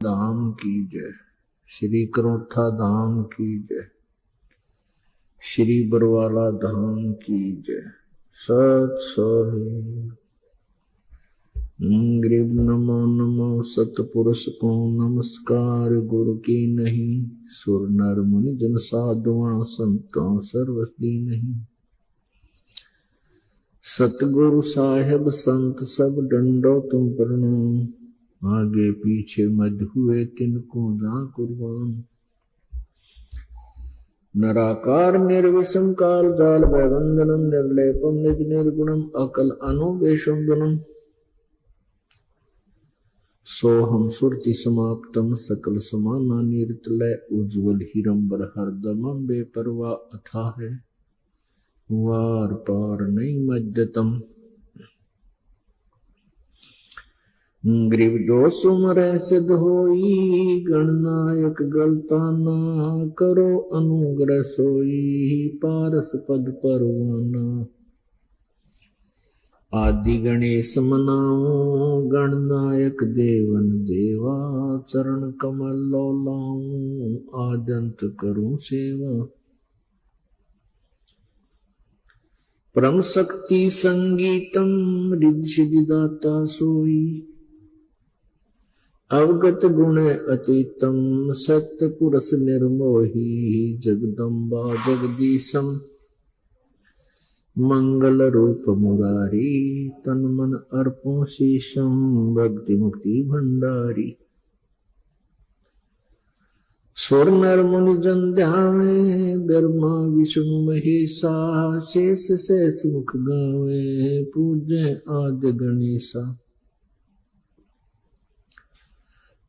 धाम की जय। श्री करोथा धाम की जय। श्री बरवाला धाम की जय। सत सोहे ग्रीब नमो नमो सतपुरुष को नमस्कार गुरु की नहीं। सुर नर मुनि जन साधुआ संतों सर्वस्ती नहीं। सतगुरु साहेब संत सब डंडो तुम प्रणाम। आगे पीछे मध हुए तिनको जा कुर्बान। नराकार निर्विषम काल जाल वैवंदनम निर्लेपम निज निर्गुणम अकल अनुवेशंदनम। सोहम सुरति समाप्तम सकल समाना निर्तलय उज्ज्वल हिरंबर हरदमम बेपरवा अथा है वार पार नहीं मज्जतम। ग्रीव जो सुमरे सिद्ध होई गणनायक गलता ना करो अनुग्रह सोई पारस पद परवाना। आदि गणेश मनाऊं गणनायक देवन देवा चरण कमल लौलाऊं आदंत करूं सेवा। परम शक्ति संगीतम रिद्धि सिद्धिदाता सोई अवगत गुण अतीतम सत्य पुरुष निर्मोही जगदम्बा जगदीशम मंगल रूप मुरारी तन मन अर्पों शीशम भक्ति मुक्ति भंडारी। स्वर नर मुनि जन ध्यावे ब्रह्मा विष्णु महेशा शेष शेष मुख गावे पूज्य आद्य गणेशा।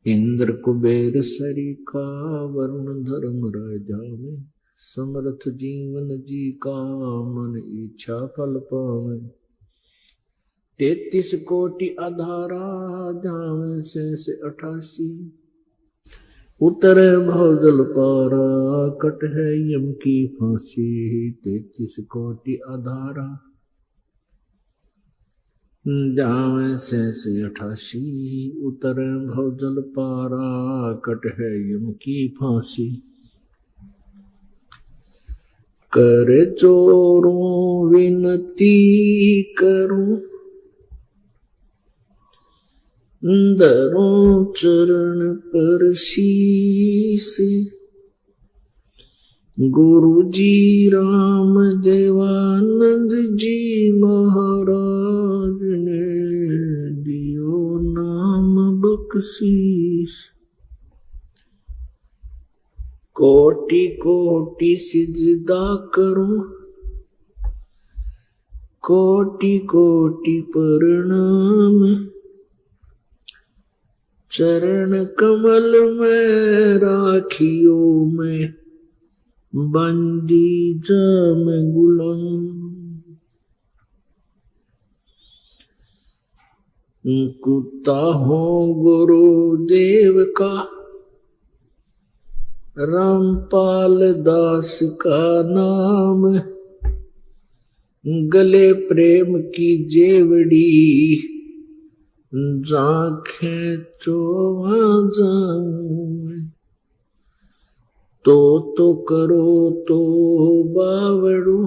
इंद्र कुबेर सरीखा वरुण धर्म राजा में समर्थ जीवन जी का मन इच्छा फल पावे। 33 कोटि आधारा जावे से 88 उतरे भवजल पारा कट है यम की फांसी। 33 कोटि आधारा जावे से 88 उतरे भवजल पारा कट है यम की फांसी। कर चोरों विनती करूं दरों चरण पर शीस। गुरु जी राम देवानंद जी महाराज ने दियो नाम बख्शीश। कोटि कोटि सिजदा करूं कोटि कोटि प्रणाम। चरण कमल में राखियो में बंदी जाम गुलाम। कुत्ता हो गुरु देव का रामपाल दास का नाम। गले प्रेम की जेवड़ी जाखे चोवा जाऊं। तो करो तो बावड़ू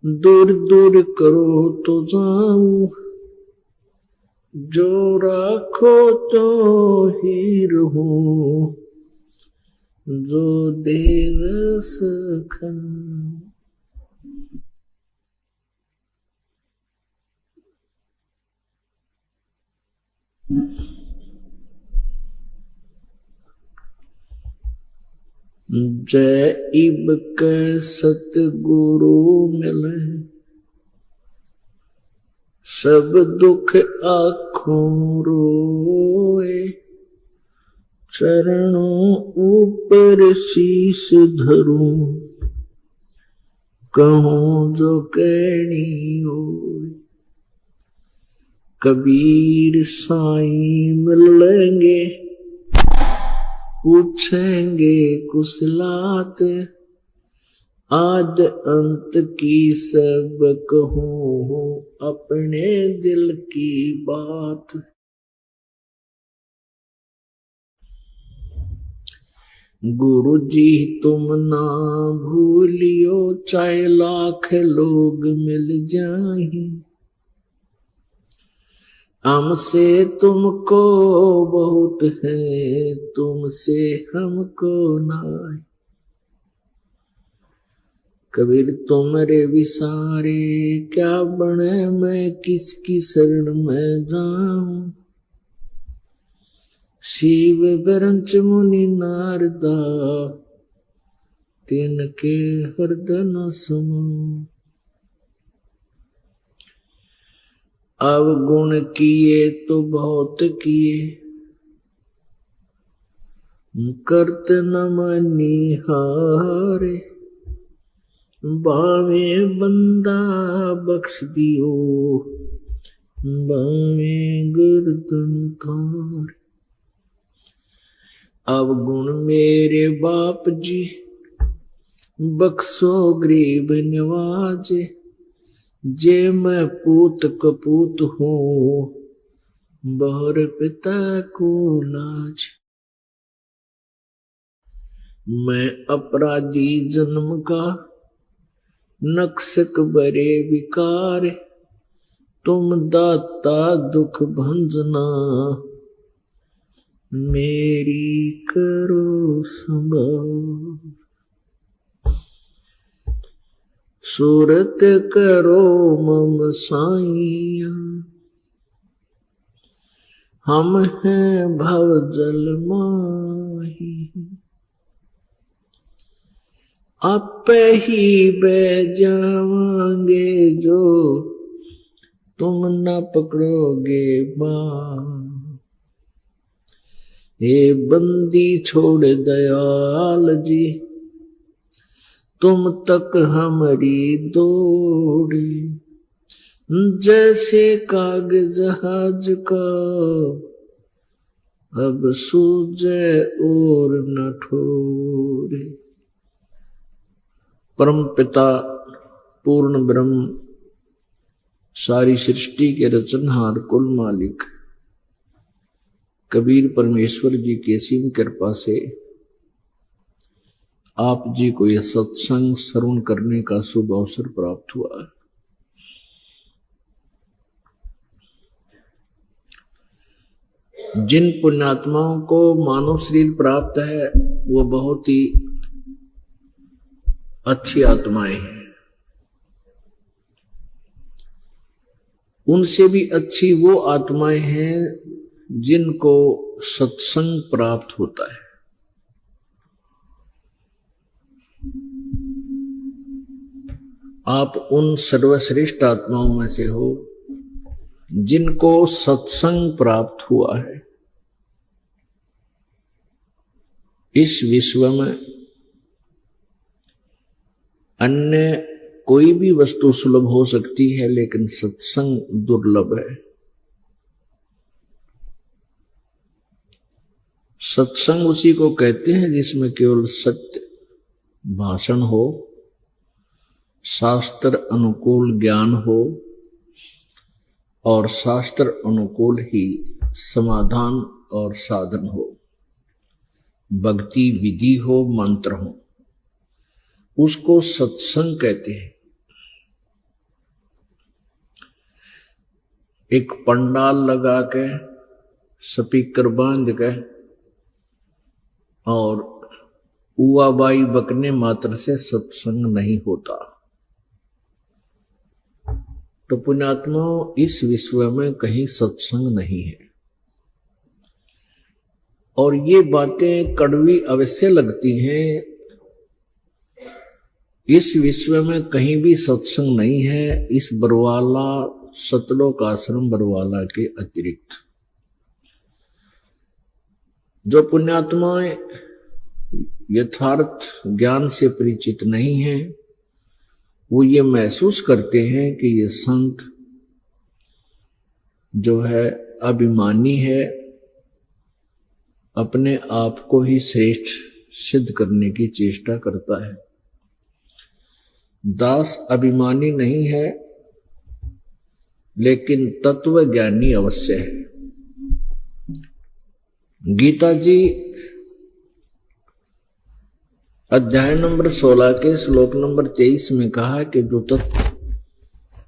दूर दूर करो तो जाऊं। जो राखो तो ही रहूं जो देव सखा। जय इब के सतगुरु मिले सब दुख आँखों रोए। चरणों ऊपर शीश धरूं कहूं जो कहनी होए। कबीर साईं मिलेंगे पूछेंगे कुशलात। आद अंत की सब कहूं अपने दिल की बात। गुरु जी तुम ना भूलियो, चाहे लाख लोग मिल जाएं, हमसे तुमको बहुत है, तुमसे हमको नाय। कबीर तुमरे विसारे क्या बने, मैं किसकी शरण में जाऊं। शिव बिरंच मुनि नारदा, तिनके हृदय न समूं। अवगुण किए तो बहुत किए, करत न मनिहारे। बावे बंदा बख्श दियो, बावे गर्दन थारे। अवगुण मेरे बाप जी, बख्शो गरीब नवाजे। जे मैं पूत कपूत हूँ, बहर पिता को लाज। मैं अपराधी जन्म का, नक्सक बरे विकार। तुम दाता दुख भंजना, मेरी करो संभाल। सूरत करो मम साइया, हम हैं भव जल माही। आपे ही बह जावांगे, जो तुम न पकड़ोगे बाँ। ये बंदी छोड़ दयाल जी, तुम तक हमारी दौड़े। जैसे कागज जहाज का, अब सूझे और न ठोरे। परम पिता पूर्ण ब्रह्म, सारी सृष्टि के रचनहार, कुल मालिक कबीर परमेश्वर जी की असीम कृपा से आप जी को यह सत्संग श्रवण करने का शुभ अवसर प्राप्त हुआ। जिन पुण्यात्माओं को मानव शरीर प्राप्त है, वो बहुत ही अच्छी आत्माएं हैं। उनसे भी अच्छी वो आत्माएं हैं जिनको सत्संग प्राप्त होता है। आप उन सर्वश्रेष्ठ आत्माओं में से हो जिनको सत्संग प्राप्त हुआ है। इस विश्व में अन्य कोई भी वस्तु सुलभ हो सकती है, लेकिन सत्संग दुर्लभ है। सत्संग उसी को कहते हैं जिसमें केवल सत्य भाषण हो, शास्त्र अनुकूल ज्ञान हो और शास्त्र अनुकूल ही समाधान और साधन हो, भक्ति विधि हो, मंत्र हो, उसको सत्संग कहते हैं। एक पंडाल लगा के, स्पीकर बांध के और उवाबाई बकने मात्र से सत्संग नहीं होता। तो पुण्यात्माओं, इस विश्व में कहीं सत्संग नहीं है। और ये बातें कड़वी अवश्य लगती हैं। इस विश्व में कहीं भी सत्संग नहीं है, इस बरवाला सतलोक आश्रम बरवाला के अतिरिक्त। जो पुण्यात्माएं यथार्थ ज्ञान से परिचित नहीं हैं, वो ये महसूस करते हैं कि ये संत जो है अभिमानी है, अपने आप को ही श्रेष्ठ सिद्ध करने की चेष्टा करता है। दास अभिमानी नहीं है, लेकिन तत्व ज्ञानी अवश्य है। गीता जी अध्याय नंबर 16 के श्लोक नंबर 23 में कहा कि जो तत्व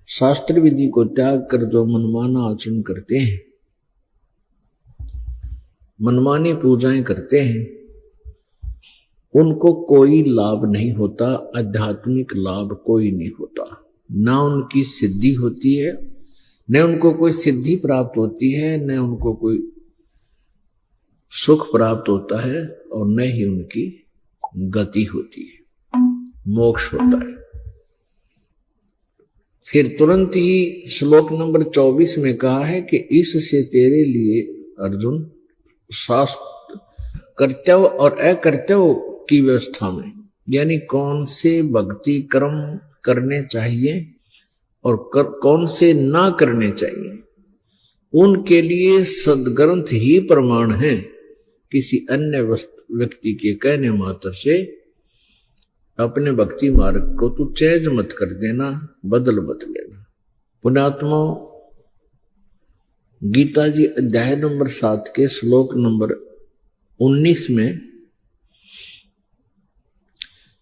शास्त्र विधि को त्याग कर जो मनमाना आचरण करते हैं, मनमानी पूजाएं करते हैं, उनको कोई लाभ नहीं होता, आध्यात्मिक लाभ कोई नहीं होता। ना उनकी सिद्धि होती है, न उनको कोई सिद्धि प्राप्त होती है, न उनको कोई सुख प्राप्त होता है, और न ही उनकी गति होती है, मोक्ष होता है। फिर तुरंत ही श्लोक नंबर 24 में कहा है कि इससे तेरे लिए अर्जुन शास्त्र कर्तव्य और अकर्तव्य की व्यवस्था में, यानी कौन से भक्ति कर्म करने चाहिए और कौन से ना करने चाहिए, उनके लिए सदग्रंथ ही प्रमाण है। किसी अन्य व्यक्ति के कहने मात्र से अपने भक्ति मार्ग को तू चेंज मत कर देना, बदल मत लेना। पुण्यात्मा, गीता जी अध्याय नंबर 7 के श्लोक नंबर 19 में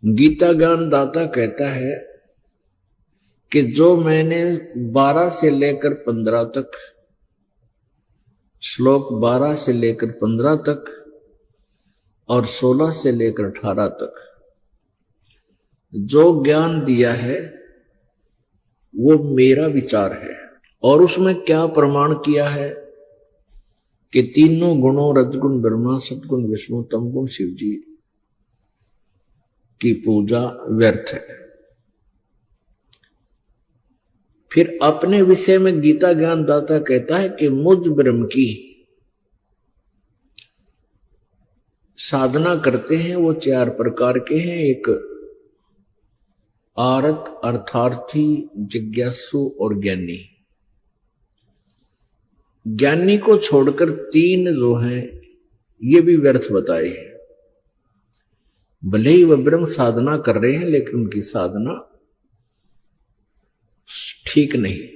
गीता ज्ञान दाता कहता है कि जो मैंने 12 से लेकर 15 तक, श्लोक 12 से लेकर 15 तक और 16 से लेकर 18 तक जो ज्ञान दिया है वो मेरा विचार है। और उसमें क्या प्रमाण किया है कि तीनों गुणों, रजगुण ब्रह्मा, सतगुण विष्णु, तमगुण शिव जी की पूजा व्यर्थ है। फिर अपने विषय में गीता ज्ञान दाता कहता है कि मुझ ब्रह्म की साधना करते हैं वो 4 प्रकार के हैं। एक आरत, अर्थार्थी, जिज्ञासु और ज्ञानी। ज्ञानी को छोड़कर 3 जो हैं ये भी व्यर्थ बताए हैं। भले ही वह ब्रह्म साधना कर रहे हैं लेकिन उनकी साधना ठीक नहीं।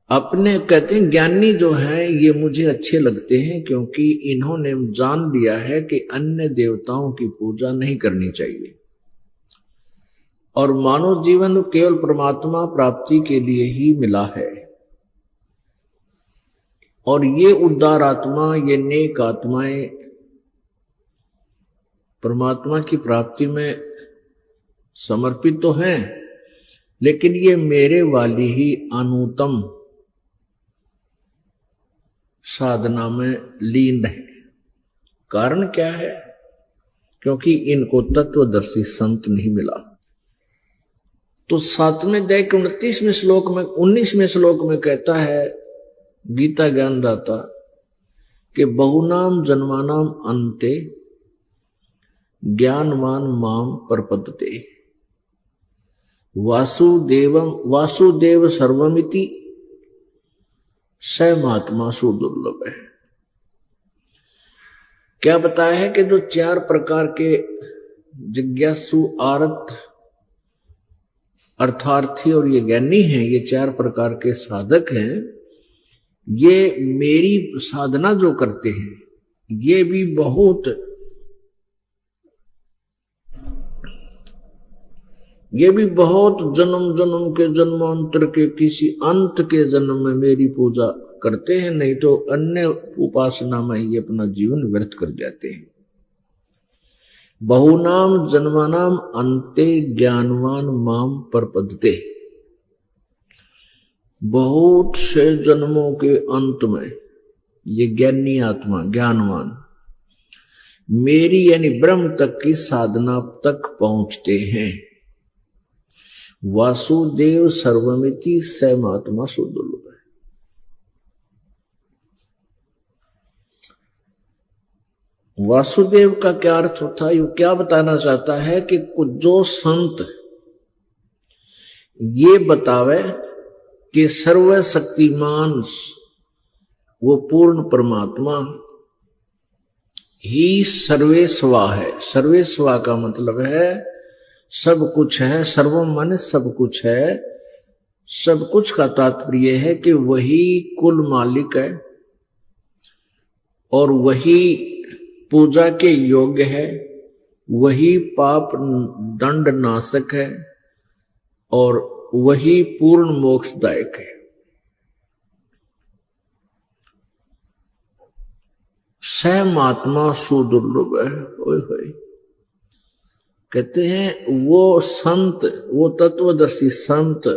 अपने कहते हैं ज्ञानी जो है ये मुझे अच्छे लगते हैं क्योंकि इन्होंने जान लिया है कि अन्य देवताओं की पूजा नहीं करनी चाहिए और मानव जीवन केवल परमात्मा प्राप्ति के लिए ही मिला है। और ये उदार आत्मा, ये नेक आत्माएं परमात्मा की प्राप्ति में समर्पित तो हैं, लेकिन ये मेरे वाली ही अनुत्तम साधना में लीन है। कारण क्या है? क्योंकि इनको तत्वदर्शी संत नहीं मिला। तो 7वें अध्याय के 29वें श्लोक में 19वें श्लोक में कहता है गीता ज्ञान दाता कि बहुनाम जन्मानाम अन्ते ज्ञानवान माम प्रपद्यते वासुदेव सर्वमिति स महात्मा सुदुर्लभ है। क्या बताया है कि जो 4 प्रकार के जिज्ञासु, आरत, अर्थार्थी और ये ज्ञानी हैं, ये 4 प्रकार के साधक हैं, ये मेरी साधना जो करते हैं ये भी बहुत जन्म जन्म के जन्मांतर के किसी अंत के जन्म में मेरी पूजा करते हैं, नहीं तो अन्य उपासना में ही अपना जीवन व्यर्थ कर जाते हैं। बहुनाम जन्मानाम अन्ते ज्ञानवान माम प्रपद्यते। बहुत से जन्मों के अंत में ये ज्ञानी आत्मा, ज्ञानवान मेरी यानी ब्रह्म तक की साधना तक पहुंचते हैं। वासुदेव सर्वमिति स महात्मा सुदुर्लभ है। वासुदेव का क्या अर्थ होता है? क्या बताना चाहता है कि कुछ जो संत ये बतावे कि सर्वशक्तिमान वो पूर्ण परमात्मा ही सर्वेस्वा है। सर्वेस्वा का मतलब है सब कुछ है, सर्वम माने सब कुछ है। सब कुछ का तात्पर्य है कि वही कुल मालिक है और वही पूजा के योग्य है वही पाप दंड नाशक है और वही पूर्ण मोक्षदायक है। स महात्मा सुदुर्लभ है। ओए होए, कहते हैं वो संत, वो तत्वदर्शी संत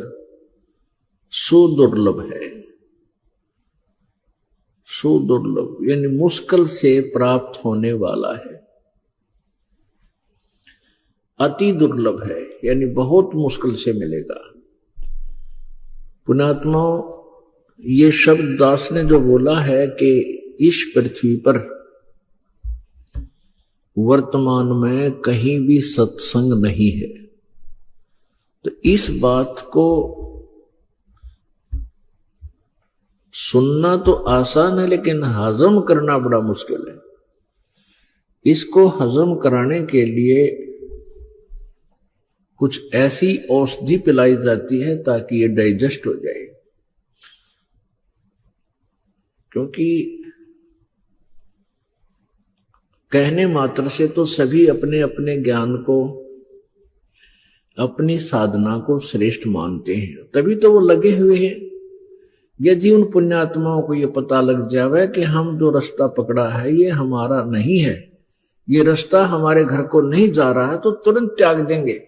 सुदुर्लभ है। सुदुर्लभ यानी मुश्किल से प्राप्त होने वाला है। अति दुर्लभ है यानी बहुत मुश्किल से मिलेगा। पुण्यात्मा, ये शब्द दास ने जो बोला है कि इस पृथ्वी पर वर्तमान में कहीं भी सत्संग नहीं है, तो इस बात को सुनना तो आसान है लेकिन हजम करना बड़ा मुश्किल है। इसको हजम कराने के लिए कुछ ऐसी औषधि पिलाई जाती है ताकि ये डाइजेस्ट हो जाए, क्योंकि कहने मात्र से तो सभी अपने अपने ज्ञान को, अपनी साधना को श्रेष्ठ मानते हैं, तभी तो वो लगे हुए हैं। यदि उन पुण्यात्माओं को ये पता लग जावे कि हम जो रास्ता पकड़ा है ये हमारा नहीं है, ये रास्ता हमारे घर को नहीं जा रहा है, तो तुरंत त्याग देंगे।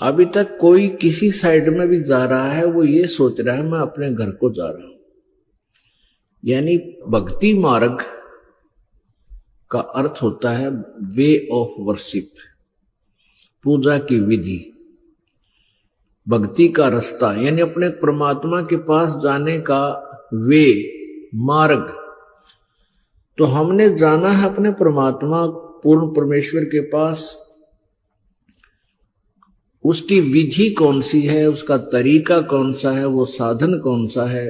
अभी तक कोई किसी साइड में भी जा रहा है, वो ये सोच रहा है मैं अपने घर को जा रहा हूं। यानी भक्ति मार्ग का अर्थ होता है वे ऑफ वर्शिप, पूजा की विधि, भक्ति का रास्ता, यानी अपने परमात्मा के पास जाने का वे, मार्ग। तो हमने जाना है अपने परमात्मा पूर्ण परमेश्वर के पास। उसकी विधि कौन सी है, उसका तरीका कौन सा है, वो साधन कौन सा है,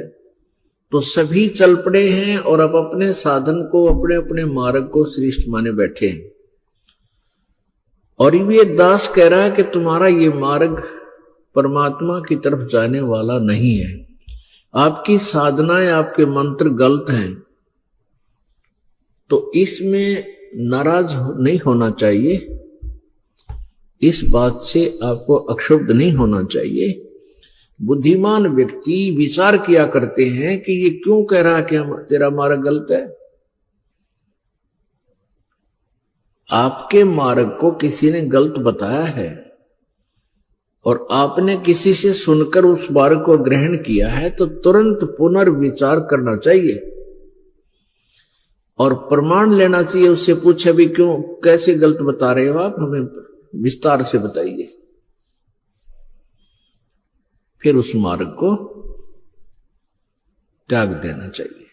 तो सभी चल पड़े हैं और अब अपने साधन को, अपने अपने मार्ग को श्रेष्ठ माने बैठे हैं। और ये दास कह रहा है कि तुम्हारा ये मार्ग परमात्मा की तरफ जाने वाला नहीं है, आपकी साधनाएं, आपके मंत्र गलत हैं। तो इसमें नाराज नहीं होना चाहिए, इस बात से आपको अक्षुब्ध नहीं होना चाहिए। बुद्धिमान व्यक्ति विचार किया करते हैं कि ये क्यों कह रहा है कि तेरा मार्ग गलत है। आपके मार्ग को किसी ने गलत बताया है और आपने किसी से सुनकर उस मार्ग को ग्रहण किया है, तो तुरंत पुनर्विचार करना चाहिए और प्रमाण लेना चाहिए। उससे पूछे भी क्यों, कैसे गलत बता रहे हो आप, हमें विस्तार से बताइए। फिर उस मार्ग को त्याग देना चाहिए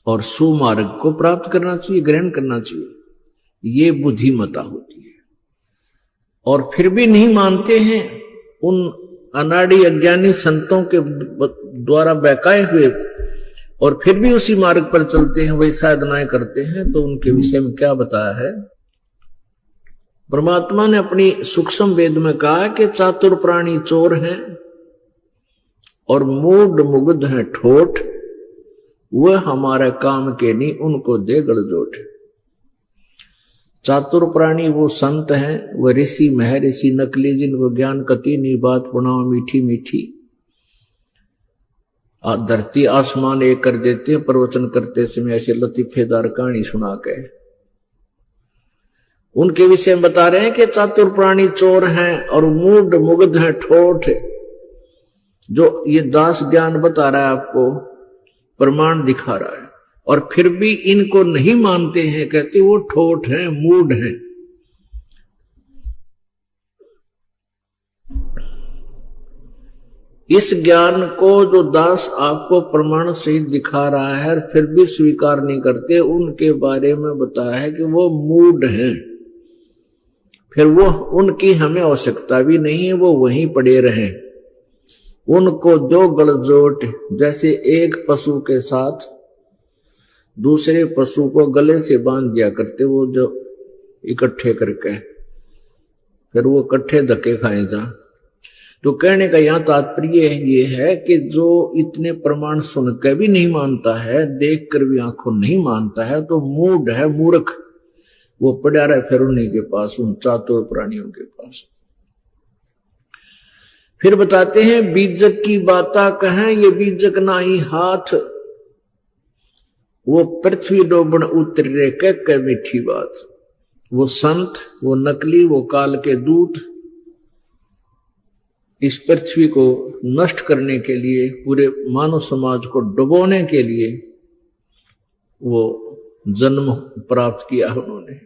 और सुमार्ग को प्राप्त करना चाहिए, ग्रहण करना चाहिए। ये बुद्धिमता होती है। और फिर भी नहीं मानते हैं, उन अनाड़ी अज्ञानी संतों के द्वारा बहकाए हुए, और फिर भी उसी मार्ग पर चलते हैं, वही साधनाएं करते हैं। तो उनके विषय में क्या बताया है? परमात्मा ने अपनी सूक्ष्म वेद में कहा कि चातुर प्राणी चोर हैं और मूढ़ मुग्ध हैं ठोठ, वह हमारे काम के नहीं, उनको दे गड़जोट। चातुर प्राणी वो संत हैं, वह ऋषि महर्षि नकली, जिनको ज्ञान कति नहीं, बात पुनाव मीठी मीठी, धरती आसमान एक कर देते हैं प्रवचन करते समय ऐसे लतीफेदार कहानी सुना के। उनके विषय में बता रहे हैं कि चातुर प्राणी चोर हैं और मूढ़ मुग्ध हैं ठोठ। जो ये दास ज्ञान बता रहा है आपको, प्रमाण दिखा रहा है, और फिर भी इनको नहीं मानते हैं, कहते वो ठोठ हैं, मूढ़ हैं। इस ज्ञान को जो दास आपको प्रमाण सहित दिखा रहा है और फिर भी स्वीकार नहीं करते, उनके बारे में बताया है कि वो मूढ़ हैं। फिर वो, उनकी हमें आवश्यकता भी नहीं है, वो वहीं पड़े रहें। उनको दो गलजोट, जैसे एक पशु के साथ दूसरे पशु को गले से बांध दिया करते, वो जो इकट्ठे करके, फिर वो इकट्ठे धक्के खाए जा। तो कहने का यहां तात्पर्य ये है कि जो इतने प्रमाण सुनकर भी नहीं मानता है, देख कर भी आंखों नहीं मानता है, तो मूढ़ है, मूर्ख। वो पड़ा रहे फिर उन्हीं के पास, उन चातुर प्राणियों के पास। फिर बताते हैं बीजक की बाता कहें, ये बीजक ना ही हाथ, वो पृथ्वी डोबन उतरे कह मीठी बात। वो संत, वो नकली, वो काल के दूत इस पृथ्वी को नष्ट करने के लिए, पूरे मानव समाज को डुबोने के लिए वो जन्म प्राप्त किया उन्होंने।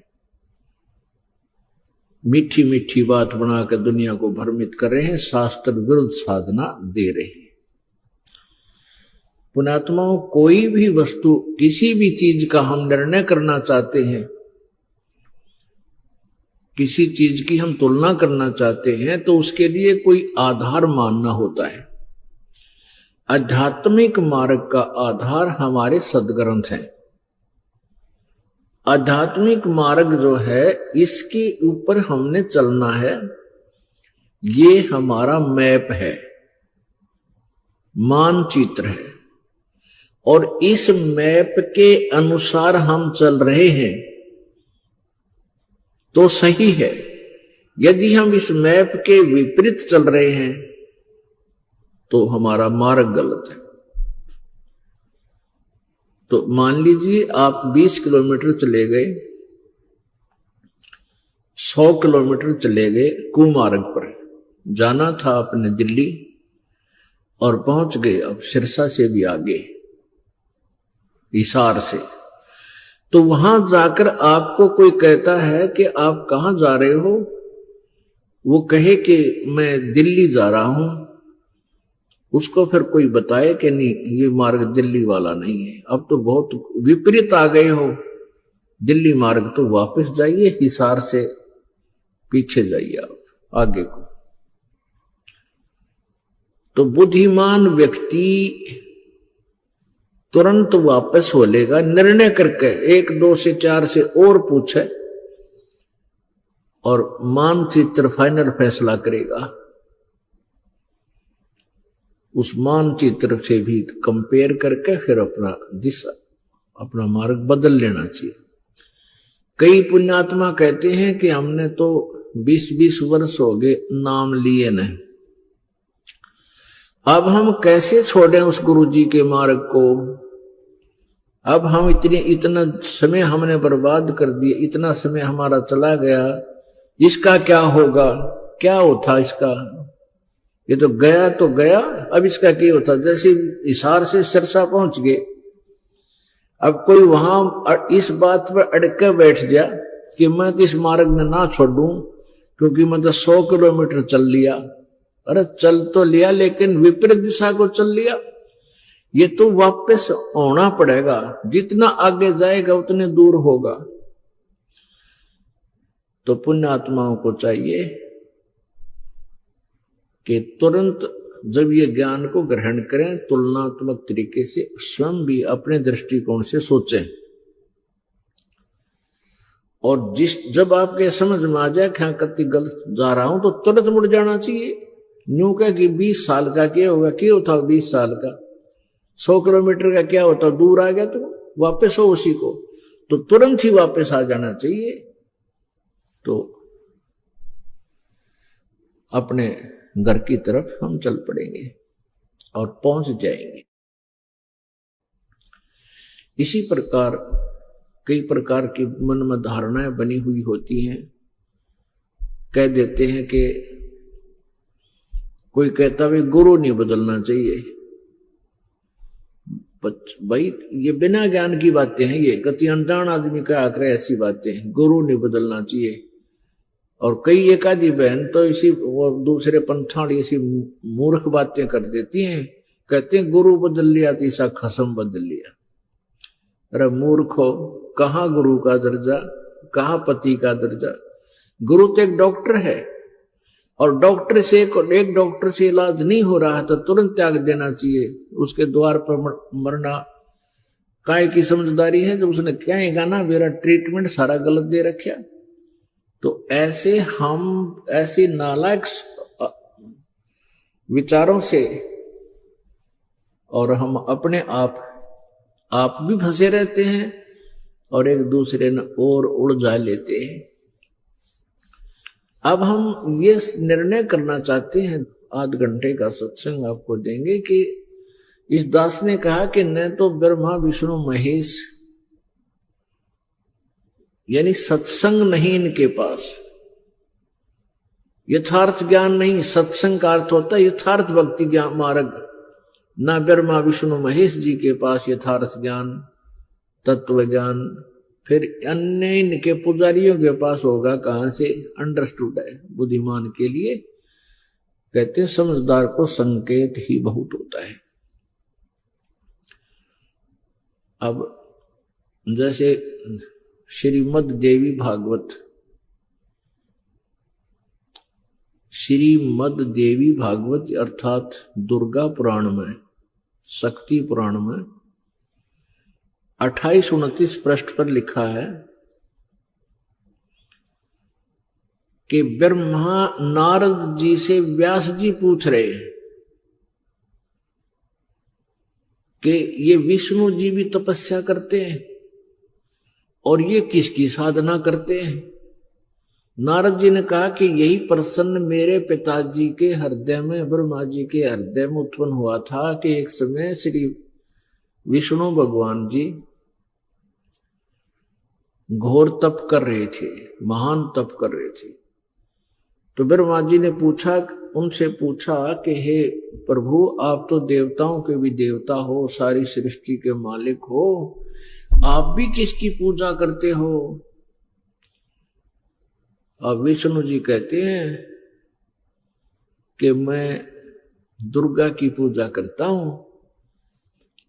मीठी मीठी बात बनाकर दुनिया को भ्रमित कर रहे हैं, शास्त्र विरुद्ध साधना दे रहे हैं। पुण्यात्माओं, कोई भी वस्तु, किसी भी चीज का हम निर्णय करना चाहते हैं, किसी चीज की हम तुलना करना चाहते हैं, तो उसके लिए कोई आधार मानना होता है। आध्यात्मिक मार्ग का आधार हमारे सद्ग्रंथ हैं। आध्यात्मिक मार्ग जो है, इसके ऊपर हमने चलना है। ये हमारा मैप है, मानचित्र है, और इस मैप के अनुसार हम चल रहे हैं तो सही है। यदि हम इस मैप के विपरीत चल रहे हैं तो हमारा मार्ग गलत है। तो मान लीजिए आप 20 किलोमीटर चले गए, 100 किलोमीटर चले गए कुमार्ग पर, जाना था आपने दिल्ली और पहुंच गए अब सिरसा से भी आगे, हिसार से। तो वहां जाकर आपको कोई कहता है कि आप कहां जा रहे हो, वो कहे कि मैं दिल्ली जा रहा हूं, उसको फिर कोई बताए कि नहीं ये मार्ग दिल्ली वाला नहीं है, अब तो बहुत विपरीत आ गए हो, दिल्ली मार्ग तो वापस जाइए, हिसार से पीछे जाइए आप आगे को। तो बुद्धिमान व्यक्ति तुरंत वापस हो लेगा, निर्णय करके 1, 2 से 4 से और पूछे और मानचित्र फाइनल फैसला करेगा। उस मानचित्र से भी कंपेयर करके फिर अपना दिशा, अपना मार्ग बदल लेना चाहिए। कई पुण्यात्मा कहते हैं कि हमने तो 20-20 वर्ष हो गए नाम लिए नहीं, अब हम कैसे छोड़ें उस गुरुजी के मार्ग को। अब हम इतना समय हमने बर्बाद कर दिया, इतना समय हमारा चला गया, इसका क्या होगा, क्या होता इसका, ये तो गया, अब इसका क्या होता। जैसे हिसार से सिरसा पहुंच गए, अब कोई वहां इस बात पर अड़के बैठ गया कि मैं तो इस मार्ग में ना छोड़ूं क्योंकि मैं तो 100 किलोमीटर चल लिया। अरे चल तो लिया लेकिन विपरीत दिशा को चल लिया, ये तो वापस आना पड़ेगा, जितना आगे जाएगा उतने दूर होगा। तो पुण्यात्माओं को चाहिए कि तुरंत जब ये ज्ञान को ग्रहण करें, तुलनात्मक तरीके से स्वयं भी अपने दृष्टिकोण से सोचें, और जब आपके समझ में आ जाए कि हाँ कति गलत जा रहा हूं, तो तुरंत मुड़ जाना चाहिए। न्यू क्या कि 20 साल का क्या होगा, क्या होता 20 साल का, 100 किलोमीटर का क्या होता, दूर आ गया तो वापस हो उसी को, तो तुरंत ही वापस आ जाना चाहिए। तो अपने घर की तरफ हम चल पड़ेंगे और पहुंच जाएंगे। इसी प्रकार कई प्रकार की मन में धारणाएं बनी हुई होती हैं। कह देते हैं कि कोई कहता भाई गुरु नहीं बदलना चाहिए, भाई ये बिना ज्ञान की बातें हैं, ये कति अनजान आदमी का आकर ऐसी बातें हैं, गुरु नहीं बदलना चाहिए। और कई एक आदि बहन तो इसी वो दूसरे पंथाड़ी ऐसी मूर्ख बातें कर देती हैं, कहते हैं गुरु बदल लिया तो ईसा खसम बदल लिया। अरे मूर्खो, कहाँ गुरु का दर्जा, कहाँ पति का दर्जा। गुरु तो एक डॉक्टर है, और डॉक्टर से एक डॉक्टर से इलाज नहीं हो रहा है तो तुरंत त्याग देना चाहिए, उसके द्वार पर मरना काय की समझदारी है। जब उसने कहेगा ना मेरा ट्रीटमेंट सारा गलत दे रखा, तो ऐसे हम ऐसी नालायक विचारों से और हम अपने आप भी फंसे रहते हैं और एक दूसरे ने और उलझा लेते हैं। अब हम ये निर्णय करना चाहते हैं, आध घंटे का सत्संग आपको देंगे, कि इस दास ने कहा कि न तो ब्रह्मा विष्णु महेश, यानी सत्संग नहीं इनके पास, यथार्थ ज्ञान नहीं। सत्संग का अर्थ होता है यथार्थ भक्ति ज्ञान मार्ग। ना ब्रह्मा विष्णु महेश जी के पास यथार्थ ज्ञान, तत्व ज्ञान, फिर अन्य इनके पुजारियों के पास होगा कहां से? अंडरस्टूड है बुद्धिमान के लिए। कहते हैं समझदार को संकेत ही बहुत होता है। अब जैसे श्रीमद् देवी भागवत, श्रीमद् देवी भागवत अर्थात दुर्गा पुराण में, शक्ति पुराण में 28-29 पृष्ठ पर लिखा है कि ब्रह्मा नारद जी से व्यास जी पूछ रहे कि ये विष्णु जी भी तपस्या करते हैं और ये किसकी साधना करते हैं? नारद जी ने कहा कि यही प्रश्न मेरे पिताजी के हृदय में, ब्रह्मा जी के हृदय में उत्पन्न हुआ था कि एक समय श्री विष्णु भगवान जी घोर तप कर रहे थे, महान तप कर रहे थे। तो ब्रह्मा जी ने उनसे पूछा कि हे प्रभु, आप तो देवताओं के भी देवता हो, सारी सृष्टि के मालिक हो, आप भी किसकी पूजा करते हो? अब विष्णु जी कहते हैं कि मैं दुर्गा की पूजा करता हूं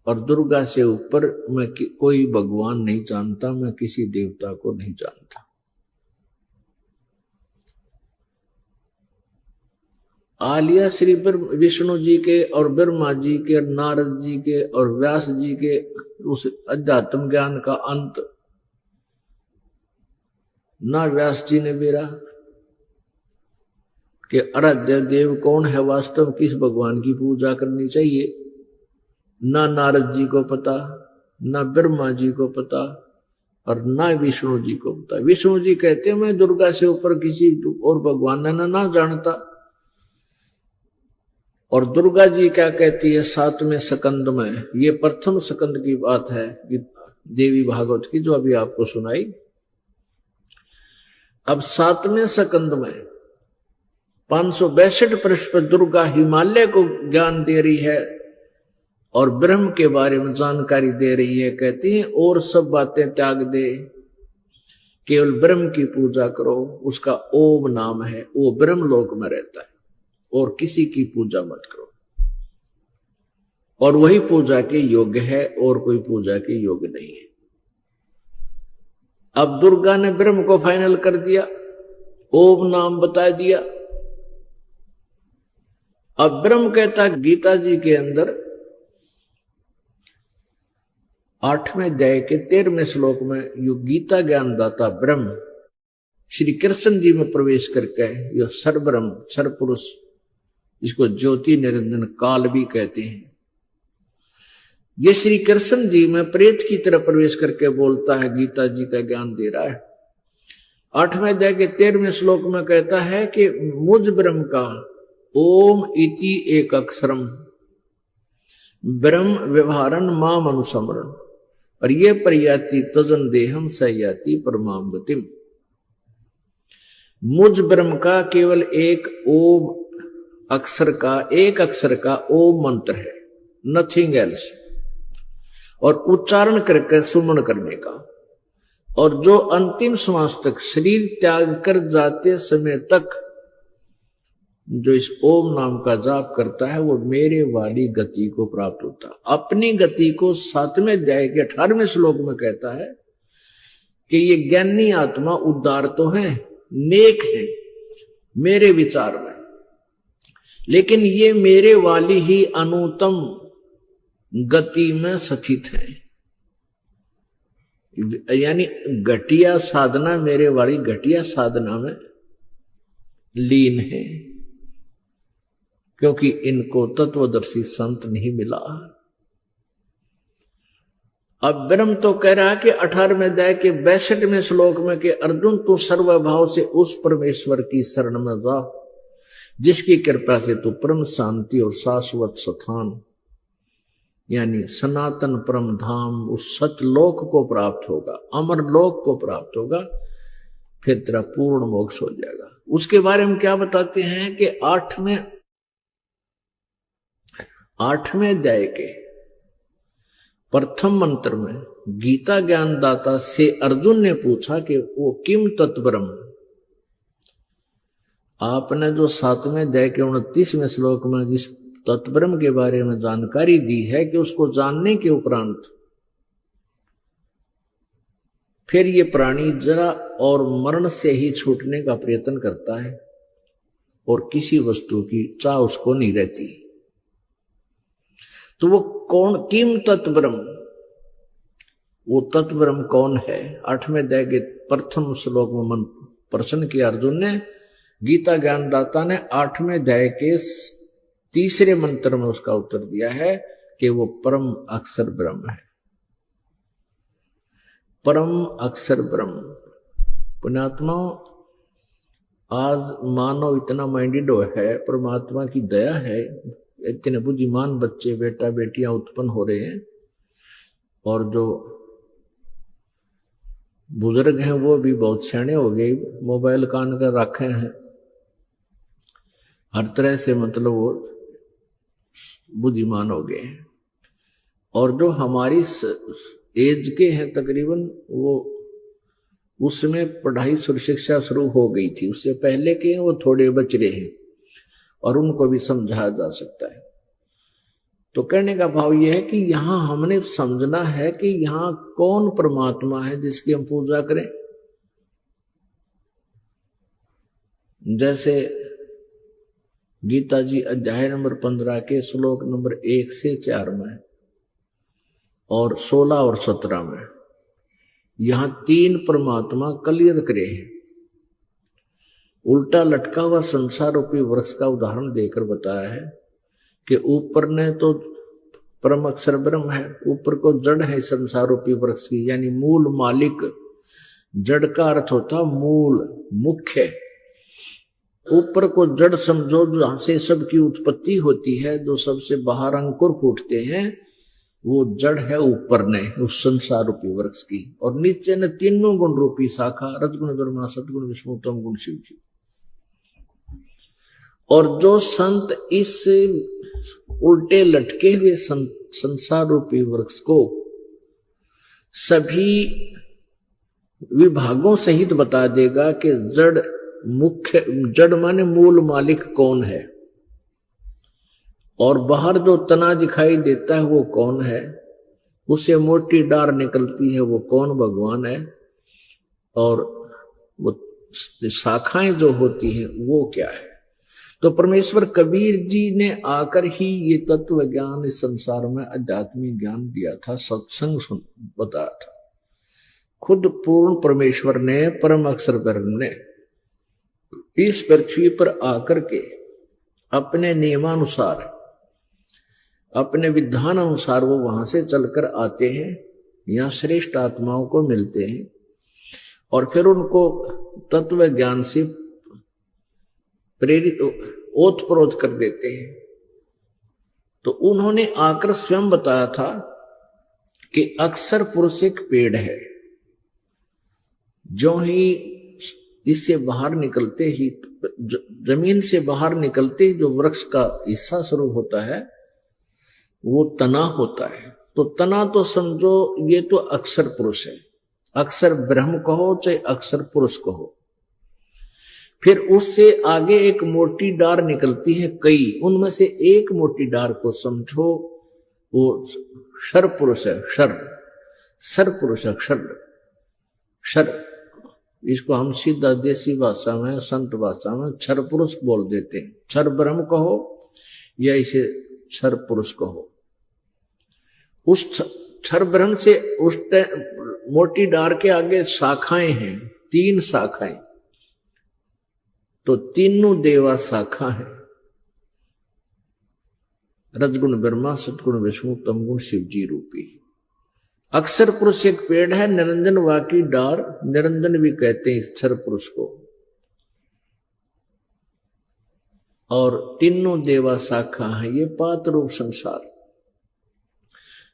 और दुर्गा से ऊपर मैं कोई भगवान नहीं जानता, मैं किसी देवता को नहीं जानता। आलिया श्री विष्णु जी के और ब्रह्मा जी के, नारद जी के और व्यास जी के उस अध्यात्म ज्ञान का अंत ना व्यास जी ने बेरा कि आराध्य देव कौन है, वास्तव किस भगवान की पूजा करनी चाहिए, ना नारद जी को पता, ना ब्रह्मा जी को पता और ना विष्णु जी को पता। विष्णु जी कहते हैं मैं दुर्गा से ऊपर किसी और भगवान ना जानता। और दुर्गा जी क्या कहती है 7वें स्कंद में, ये प्रथम स्कंद की बात है देवी भागवत की जो अभी आपको सुनाई। अब 7वें स्कंद में 562 पृष्ठ पर दुर्गा हिमालय को ज्ञान दे रही है और ब्रह्म के बारे में जानकारी दे रही है। कहती है और सब बातें त्याग दे, केवल ब्रह्म की पूजा करो, उसका ओम नाम है, वो ब्रह्म लोक में रहता है और किसी की पूजा मत करो, और वही पूजा के योग्य है और कोई पूजा के योग्य नहीं है। अब दुर्गा ने ब्रह्म को फाइनल कर दिया, ओम नाम बता दिया। अब ब्रह्म कहता है गीता जी के अंदर 8वें अध्याय के 13वें श्लोक में यो गीता ज्ञानदाता ब्रह्म श्री कृष्ण जी में प्रवेश करके यो सर्वब्रह्म सर्वपुरुष, इसको ज्योति निरंजन काल भी कहते हैं, ये श्री कृष्ण जी में प्रेत की तरह प्रवेश करके बोलता है, गीता जी का ज्ञान दे रहा है। 8वें अध्याय के 13वें श्लोक में कहता है कि मुझ ब्रह्म का ओम इति एक अक्षरम ब्रह्म व्यवहारन माम अनुसमरण, और ये प्रयाति तजन देहम सयाति परमाम गतिम। मुझ ब्रह्म का केवल एक ओम अक्षर का ओम मंत्र है, नथिंग एल्स, और उच्चारण करके सुमन करने का, और जो अंतिम श्वास तक शरीर त्याग कर जाते समय तक जो इस ओम नाम का जाप करता है वो मेरे वाली गति को प्राप्त होता है। अपनी गति को 7वें अध्याय के 18वें श्लोक में कहता है कि ये ज्ञानी आत्मा उद्धार तो है, नेक है मेरे विचार में, लेकिन ये मेरे वाली ही अनुत्तम गति में स्थित है, यानी घटिया साधना मेरे वाली घटिया साधना में लीन है। क्योंकि इनको तत्वदर्शी संत नहीं मिला। अब ब्रह्म तो कह रहा है कि 18वें अध्याय के 62वें श्लोक में कि अर्जुन तू सर्वभाव से उस परमेश्वर की शरण में जा जिसकी कृपा से तू परम शांति और शाश्वत स्थान यानी सनातन परम धाम उस सतलोक को प्राप्त होगा, अमर लोक को प्राप्त होगा, फिर तेरा पूर्ण मोक्ष हो जाएगा। उसके बारे में क्या बताते हैं कि 8वें अध्याय के प्रथम मंत्र में गीता ज्ञानदाता से अर्जुन ने पूछा कि वो किम तत्ब्रह्म। आपने जो 7वें अध्याय के 29वें श्लोक में जिस तत्ब्रह्म के बारे में जानकारी दी है कि उसको जानने के उपरांत फिर ये प्राणी जरा और मरण से ही छूटने का प्रयत्न करता है और किसी वस्तु की चाह उसको नहीं रहती। तो वो कौन किम तत्ब्रह्म, वो तत्ब्रह्म कौन है? 8वें अध्याय के प्रथम श्लोक में प्रश्न किया अर्जुन ने। गीता ज्ञानदाता ने 8वें अध्याय के 3रे मंत्र में उसका उत्तर दिया है कि वो परम अक्षर ब्रह्म है। परम अक्षर ब्रह्म। पुण्यात्मा, आज मानव इतना माइंडेड है, परमात्मा की दया है, इतने बुद्धिमान बच्चे बेटा बेटियां उत्पन्न हो रहे हैं, और जो बुजुर्ग हैं वो भी बहुत सियाने हो गए, मोबाइल कान कर रखे हैं, हर तरह से मतलब वो बुद्धिमान हो गए हैं। और जो हमारी एज के हैं तकरीबन, वो उसमें पढ़ाई शिक्षा शुरू हो गई थी, उससे पहले के वो थोड़े बच रहे हैं और उनको भी समझाया जा सकता है। तो कहने का भाव यह है कि यहां हमने समझना है कि यहां कौन परमात्मा है जिसकी हम पूजा करें। जैसे गीता जी अध्याय नंबर 15 के श्लोक नंबर 1 से 4 में और 16 और 17 में यहां 3 परमात्मा क्लियर करे हैं। उल्टा लटका हुआ संसार रूपी वृक्ष का उदाहरण देकर बताया है कि ऊपर ने तो परम अक्षर ब्रह्म है, ऊपर को जड़ है संसार रूपी वृक्ष की, यानी मूल मालिक। जड़ का अर्थ होता मूल, मुख्य। ऊपर को जड़ समझो, जहां से सबकी उत्पत्ति होती है, जो सबसे बाहर अंकुर फूटते हैं, वो जड़ है ऊपर ने उस संसार रूपी वृक्ष की। और नीचे ने तीनों गुण रूपी शाखा, रजगुण ब्रह्मा सदगुण विष्णु तम गुण शिव जी। और जो संत इस उल्टे लटके हुए संसार रूपी वृक्ष को सभी विभागों सहित बता देगा कि जड़ मुख्य, जड़ माने मूल मालिक कौन है, और बाहर जो तना दिखाई देता है वो कौन है, उसे मोटी डार निकलती है वो कौन, भगवान है, और वो शाखाएं जो होती हैं वो क्या है। तो परमेश्वर कबीर जी ने आकर ही ये तत्व ज्ञान इस संसार में आध्यात्मिक ज्ञान दिया था, सत्संग बताया था। खुद पूर्ण परमेश्वर ने, परम अक्षर ब्रह्म ने इस पृथ्वी पर आकर के अपने नियमानुसार, अपने विधान अनुसार वो वहां से चलकर आते हैं, यहाँ श्रेष्ठ आत्माओं को मिलते हैं और फिर उनको तत्व ज्ञान से प्रेरित ओतप्रोत कर देते हैं। तो उन्होंने आकर स्वयं बताया था कि अक्षर पुरुष एक पेड़ है, जो ही इससे बाहर निकलते ही, जमीन से बाहर निकलते ही जो वृक्ष का हिस्सा शुरू होता है वो तना होता है। तो तना तो समझो ये तो अक्षर पुरुष है, अक्षर ब्रह्म कहो चाहे अक्षर पुरुष कहो। फिर उससे आगे एक मोटी डार निकलती है कई, उनमें से एक मोटी डार को समझो वो शर पुरुष है, शर पुरुष है, शर। इसको हम सीधा देसी भाषा में, संत भाषा में क्षर पुरुष बोल देते हैं। क्षर ब्रह्म कहो या इसे क्षर पुरुष कहो। उस क्षर ब्रह्म से उस मोटी डार के आगे शाखाएं हैं, 3 शाखाएं, तो तीनों देवा शाखा है। रजगुण ब्रह्मा, सतगुण विष्णु, तमगुण शिव जी रूपी। अक्षर पुरुष एक पेड़ है, निरंजन वाकी डार, निरंजन भी कहते हैं अक्षर पुरुष को। और तीनों देवा शाखा है, ये पात रूप संसार।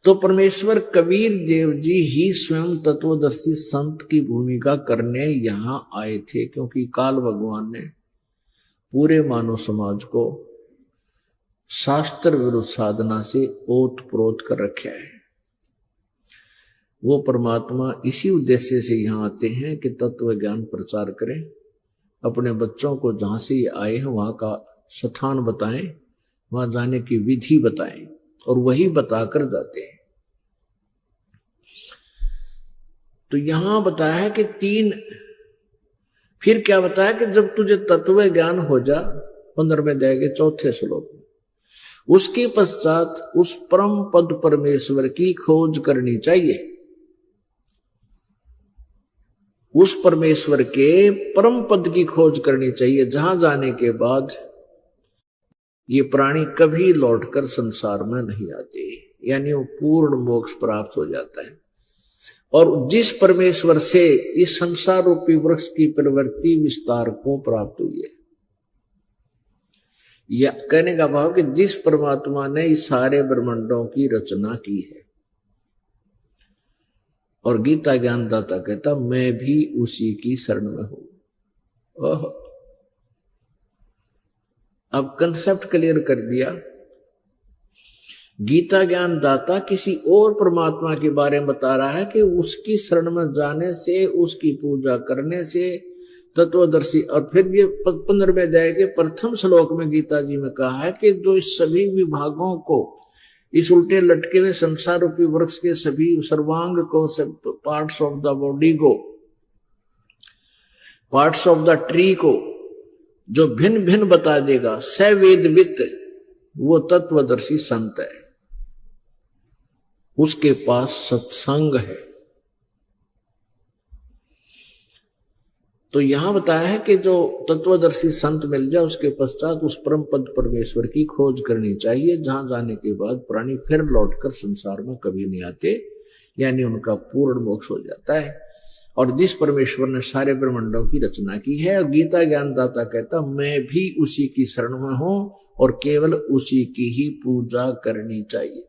तो परमेश्वर कबीर देव जी ही स्वयं तत्वदर्शी संत की भूमिका करने यहां आए थे, क्योंकि काल भगवान ने पूरे मानव समाज को शास्त्र विरुद्ध साधना से ओत प्रोत कर रखा है। वो परमात्मा इसी उद्देश्य से यहां आते हैं कि तत्व ज्ञान प्रचार करें, अपने बच्चों को जहां से ये आए हैं वहां का स्थान बताएं, वहां जाने की विधि बताएं, और वही बताकर जाते हैं। तो यहां बताया है कि फिर क्या बताया कि जब तुझे तत्व ज्ञान हो जा, 15वें अध्याय के 4 श्लोक में, उसके पश्चात उस परम पद परमेश्वर की खोज करनी चाहिए। उस परमेश्वर के परम पद की खोज करनी चाहिए, जहां जाने के बाद ये प्राणी कभी लौटकर संसार में नहीं आते, यानी वो पूर्ण मोक्ष प्राप्त हो जाता है। और जिस परमेश्वर से इस संसार रूपी वृक्ष की प्रवृत्ति विस्तार को प्राप्त हुई है, या कहने का भाव कि जिस परमात्मा ने इस सारे ब्रह्मांडों की रचना की है। और गीता ज्ञानदाता कहता मैं भी उसी की शरण में हूं। ओह, अब कंसेप्ट क्लियर कर दिया। गीता ज्ञान दाता किसी और परमात्मा के बारे में बता रहा है कि उसकी शरण में जाने से, उसकी पूजा करने से तत्वदर्शी। और फिर ये 15वें अध्याय के प्रथम श्लोक में गीता जी में कहा है कि जो इस सभी विभागों को, इस उल्टे लटके हुए संसार रूपी वृक्ष के सभी सर्वांग को, सब पार्ट्स ऑफ द बॉडी को, पार्ट्स ऑफ द ट्री को जो भिन्न भिन्न बता देगा, सवेदवित, वो तत्वदर्शी संत है, उसके पास सत्संग है। तो यहां बताया है कि जो तत्वदर्शी संत मिल जाए, उसके पश्चात उस परम पद परमेश्वर की खोज करनी चाहिए, जहां जाने के बाद प्राणी फिर लौटकर संसार में कभी नहीं आते, यानी उनका पूर्ण मोक्ष हो जाता है। और जिस परमेश्वर ने सारे ब्रह्मांडों की रचना की है, और गीता ज्ञानदाता कहता मैं भी उसी की शरण में हूं और केवल उसी की ही पूजा करनी चाहिए।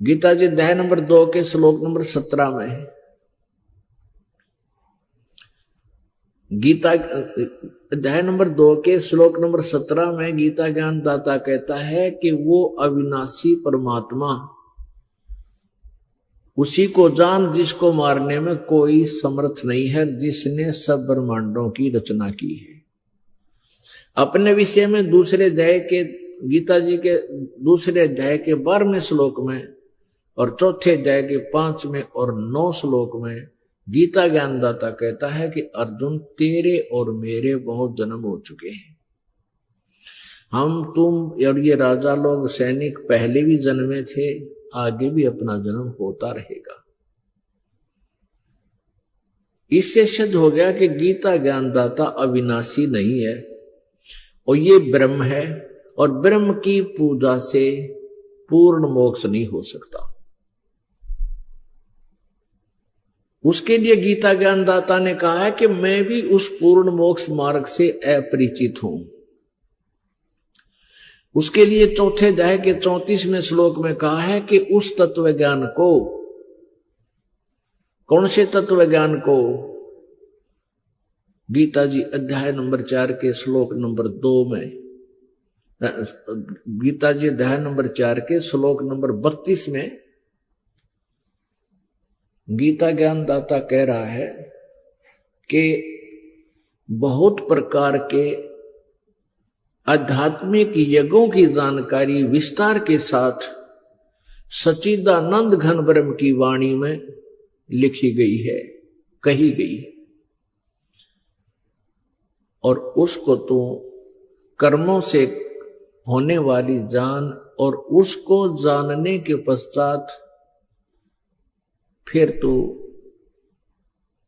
गीता जी अध्याय नंबर 2 के श्लोक नंबर 17 में, गीता अध्याय नंबर 2 के श्लोक नंबर 17 में गीता ज्ञानदाता कहता है कि वो अविनाशी परमात्मा, उसी को जान जिसको मारने में कोई समर्थ नहीं है, जिसने सब ब्रह्मांडों की रचना की है। अपने विषय में दूसरे अध्याय के, गीता जी के दूसरे अध्याय के 12वें श्लोक में और चौथे अध्याय के 5वें और 9 श्लोक में गीता ज्ञानदाता कहता है कि अर्जुन, तेरे और मेरे बहुत जन्म हो चुके हैं। हम, तुम और ये राजा लोग, सैनिक पहले भी जन्मे थे, आगे भी अपना जन्म होता रहेगा। इससे सिद्ध हो गया कि गीता ज्ञानदाता अविनाशी नहीं है, और ये ब्रह्म है, और ब्रह्म की पूजा से पूर्ण मोक्ष नहीं हो सकता। उसके लिए गीता ज्ञानदाता ने कहा है कि मैं भी उस पूर्ण मोक्ष मार्ग से अपरिचित हूं। उसके लिए चौथे अध्याय के 34वें श्लोक में कहा है कि उस तत्व ज्ञान को, कौन से तत्व ज्ञान को? गीता जी अध्याय नंबर 4 के श्लोक नंबर 2 में, गीता जी अध्याय नंबर 4 के श्लोक नंबर 32 में गीता ज्ञानदाता कह रहा है कि बहुत प्रकार के आध्यात्मिक यज्ञों की जानकारी विस्तार के साथ सच्चिदानंद घन ब्रह्म की वाणी में लिखी गई है, कही गई, और उसको तो कर्मों से होने वाली जान, और उसको जानने के पश्चात फिर तो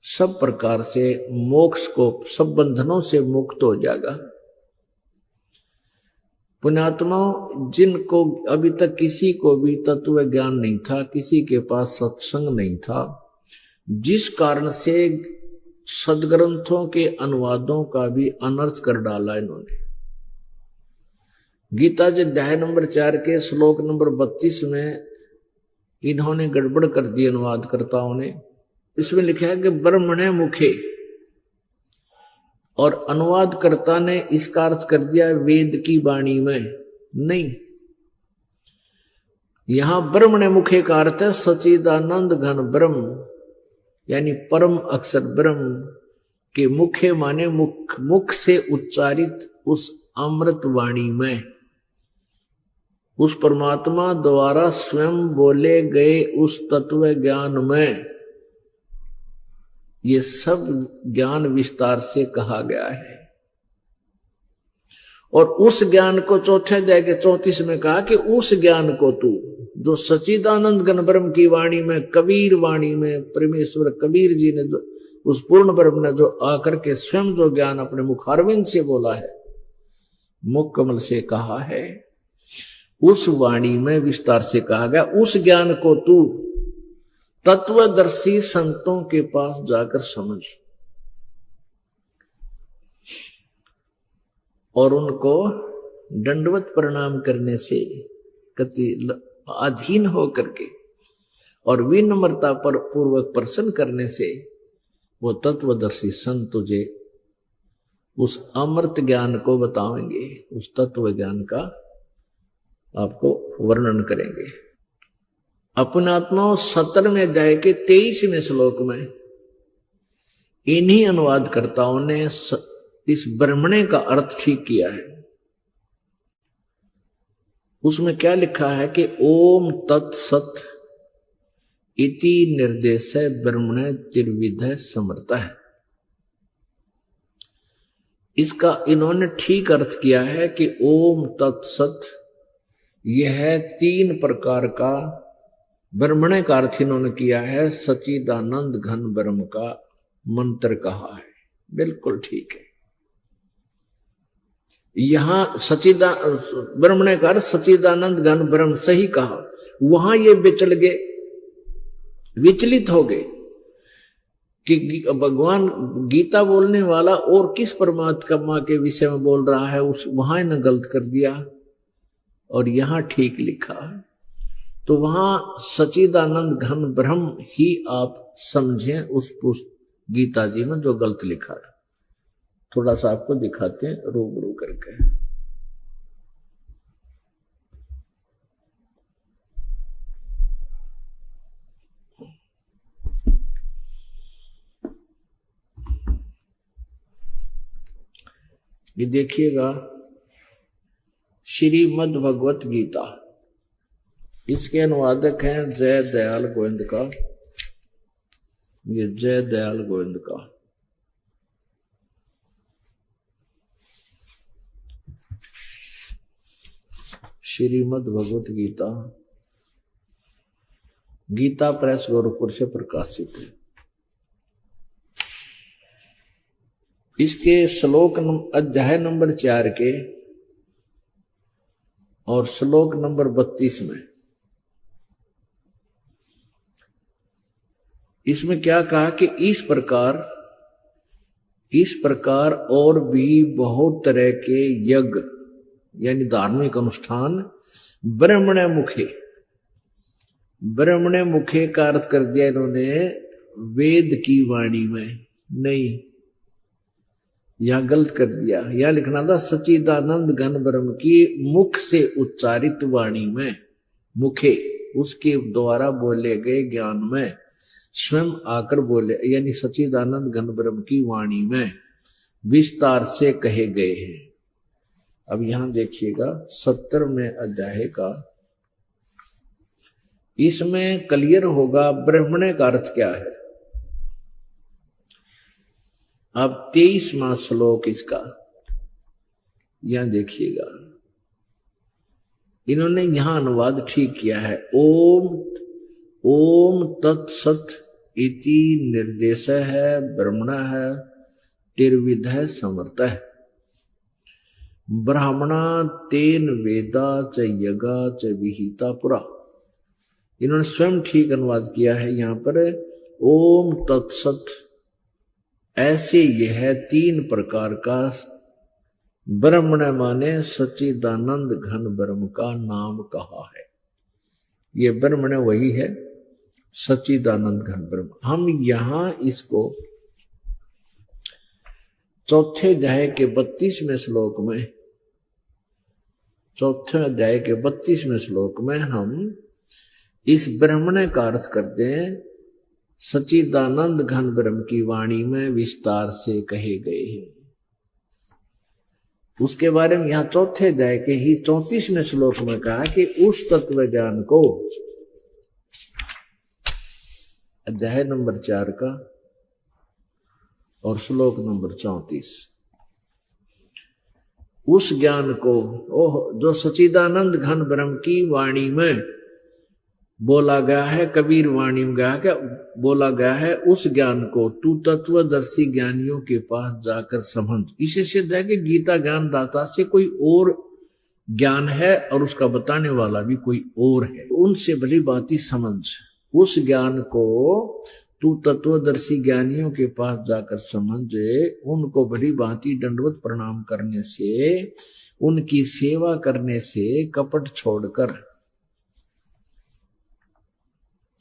सब प्रकार से मोक्ष को, सब बंधनों से मुक्त हो जाएगा। पुण्यात्मा, जिनको अभी तक किसी को भी तत्व ज्ञान नहीं था, किसी के पास सत्संग नहीं था, जिस कारण से सदग्रंथों के अनुवादों का भी अनर्थ कर डाला इन्होंने। गीता जी अध्याय नंबर 4 के श्लोक नंबर 32 में इन्होंने गड़बड़ कर दी अनुवादकर्ताओं ने। इसमें लिखा है कि ब्रह्मणे मुखे, और अनुवादकर्ता ने इसका अर्थ कर दिया वेद की वाणी में। नहीं, यहां ब्रह्मणे मुखे का अर्थ है सच्चिदानंद घन ब्रह्म, यानी परम अक्षर ब्रह्म के मुखे माने मुख से उच्चारित उस अमृत वाणी में, उस परमात्मा द्वारा स्वयं बोले गए उस तत्व ज्ञान में ये सब ज्ञान विस्तार से कहा गया है। और उस ज्ञान को चौथे अध्याय के 34 में कहा कि उस ज्ञान को तू जो सच्चिदानंद घन ब्रह्म की वाणी में, कबीर वाणी में, परमेश्वर कबीर जी ने जो उस पूर्ण ब्रह्म ने जो आकर के स्वयं जो ज्ञान अपने मुखारविंद से बोला है, मुख कमल से कहा है, उस वाणी में विस्तार से कहा गया। उस ज्ञान को तू तत्वदर्शी संतों के पास जाकर समझ और उनको दंडवत प्रणाम करने से कति अधीन होकर के और विनम्रता पर पूर्वक प्रसन्न करने से वो तत्वदर्शी संत तुझे उस अमृत ज्ञान को बताएंगे, उस तत्व ज्ञान का आपको वर्णन करेंगे। अपनात्मा 17वें अध्याय के 23वें श्लोक में इन्हीं अनुवादकर्ताओं ने इस ब्रह्मणे का अर्थ ठीक किया है। उसमें क्या लिखा है कि ओम तत्सत इति निर्देश ब्रह्मणे त्रिविध समर्थ। इसका इन्होंने ठीक अर्थ किया है कि ओम तत्सत यह 3 प्रकार का ब्रह्मणे का अर्थ इन्होंने किया है, सच्चिदानंद घन ब्रह्म का मंत्र कहा है। बिल्कुल ठीक है। यहां ब्रह्मणे का अर्थ सच्चिदानंद घन ब्रह्म सही कहा, वहां ये विचल गए, विचलित हो गए कि भगवान गीता बोलने वाला और किस परमात्मा के विषय में बोल रहा है, उस वहां ने गलत कर दिया और यहां ठीक लिखा है। तो वहां सच्चिदानंद घन ब्रह्म ही आप समझें उस गीता जी में जो गलत लिखा है। थोड़ा सा आपको दिखाते हैं रूबरू करके। ये देखिएगा श्रीमद् भगवत गीता, इसके अनुवादक हैं जय दयाल गोविंद का। ये जय दयाल गोविंद का श्रीमद् भगवत गीता, गीता प्रेस गोरखपुर से प्रकाशित है। इसके श्लोक अध्याय नंबर 4 के और श्लोक नंबर 32 में इसमें क्या कहा कि इस प्रकार और भी बहुत तरह के यज्ञ यानी धार्मिक अनुष्ठान ब्रह्मणे मुखे का अर्थ कर दिया इन्होंने वेद की वाणी में। नहीं, यह गलत कर दिया। यह लिखना था सच्चिदानंद घन ब्रह्म की मुख से उच्चारित वाणी में, मुखे उसके द्वारा बोले गए ज्ञान में स्वयं आकर बोले, यानी सच्चिदानंद घन ब्रह्म की वाणी में विस्तार से कहे गए हैं। अब यहां देखिएगा 70वें अध्याय का, इसमें क्लियर होगा ब्रह्मणे का अर्थ क्या है। अब 23वां श्लोक इसका यहां देखिएगा, इन्होंने यहां अनुवाद ठीक किया है। ओम तत्सत इति निर्देश है ब्रह्मण है त्रिविध समर्थ है। ब्राह्मणा तेन वेदा च यगा च विहिता पुरा। इन्होंने स्वयं ठीक अनुवाद किया है यहां पर, ओम तत्सत। ऐसे यह 3 प्रकार का ब्रह्मण माने सच्चिदानंद घन ब्रह्म का नाम कहा है। ये ब्रह्मण वही है, सच्चिदानंद घन ब्रह्म। हम यहां इसको चौथे अध्याय के 32वें श्लोक में, चौथे अध्याय के 32वें श्लोक में हम इस ब्रह्मण का अर्थ करते हैं सच्चिदानंद घन ब्रह्म की वाणी में विस्तार से कहे गए हैं। उसके बारे में यहां चौथे अध्याय के ही 34वें श्लोक में कहा कि उस तत्व ज्ञान को, अध्याय नंबर 4 का और श्लोक नंबर 34, उस ज्ञान को जो सच्चिदानंद घन ब्रह्म की वाणी में बोला गया है, कबीर वाणी में गया क्या बोला गया है, उस ज्ञान को तू तत्वदर्शी ज्ञानियों के पास जाकर समझ। इसे सिद्ध है कि गीता ज्ञान दाता से कोई और ज्ञान है और उसका बताने वाला भी कोई और है। उनसे भली बाती समझ। उस ज्ञान को तू तत्वदर्शी ज्ञानियों के पास जाकर समझ। उनको भली भांति दंडवत प्रणाम करने से, उनकी सेवा करने से, कपट छोड़कर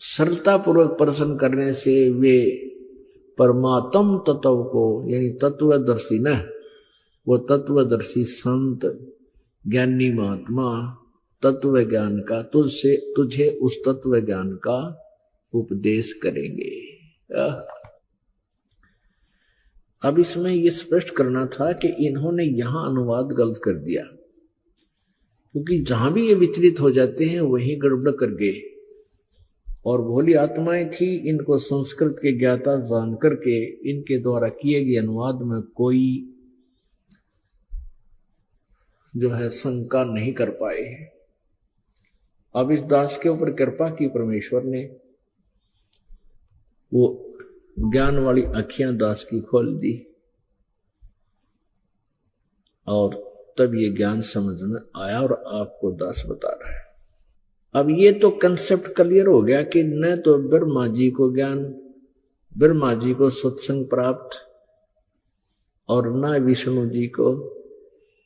सरलता पूर्वक प्रश्न करने से वे परमात्म तत्व को, यानी तत्वदर्शी न, वो तत्वदर्शी संत ज्ञानी महात्मा तत्व ज्ञान का तुझे उस तत्व ज्ञान का उपदेश करेंगे। अब इसमें ये स्पष्ट करना था कि इन्होंने यहां अनुवाद गलत कर दिया, क्योंकि जहां भी ये विचलित हो जाते हैं वहीं गड़बड़ कर गए। और भोली आत्माएं थी, इनको संस्कृत के ज्ञाता जान करके इनके द्वारा किए गए अनुवाद में कोई जो है शंका नहीं कर पाए। अब इस दास के ऊपर कृपा की परमेश्वर ने, वो ज्ञान वाली आंखें दास की खोल दी और तब ये ज्ञान समझ में आया और आपको दास बता रहा है। अब ये तो कंसेप्ट क्लियर हो गया कि न तो ब्रह्मा जी को ज्ञान, ब्रह्मा जी को सत्संग प्राप्त, और न विष्णु जी को,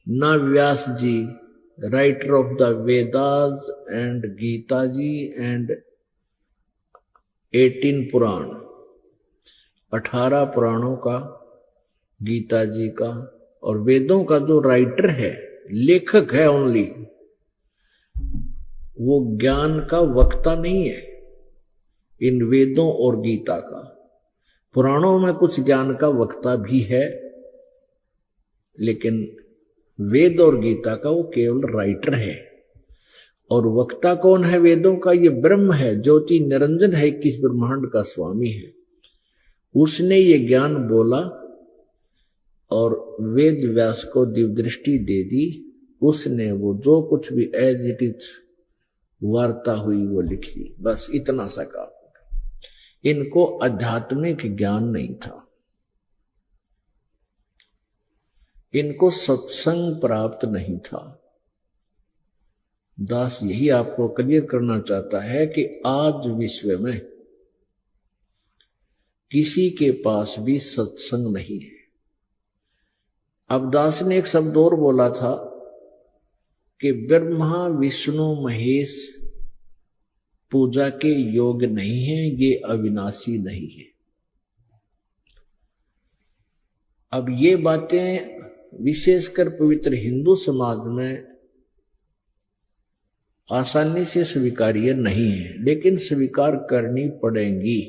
न Vyas ji writer of the Vedas and Gita ji and 18 Purana, 18 पुराणों का, गीता जी का और वेदों का जो राइटर है, लेखक है ओनली, वो ज्ञान का वक्ता नहीं है। इन वेदों और गीता का, पुराणों में कुछ ज्ञान का वक्ता भी है, लेकिन वेद और गीता का वो केवल राइटर है। और वक्ता कौन है वेदों का? ये ब्रह्म है, ज्योति निरंजन है, 21 ब्रह्मांड का स्वामी है। उसने ये ज्ञान बोला और वेद व्यास को दिव्य दृष्टि दे दी। उसने वो जो कुछ भी एज इट इज वार्ता हुई वो लिख दी, बस इतना सा काम। इनको आध्यात्मिक ज्ञान नहीं था, इनको सत्संग प्राप्त नहीं था। दास यही आपको क्लियर करना चाहता है कि आज विश्व में किसी के पास भी सत्संग नहीं है। अब दास ने एक शब्द और बोला था कि ब्रह्मा विष्णु महेश पूजा के योग्य नहीं है, ये अविनाशी नहीं है। अब ये बातें विशेषकर पवित्र हिंदू समाज में आसानी से स्वीकार्य नहीं है, लेकिन स्वीकार करनी पड़ेंगी,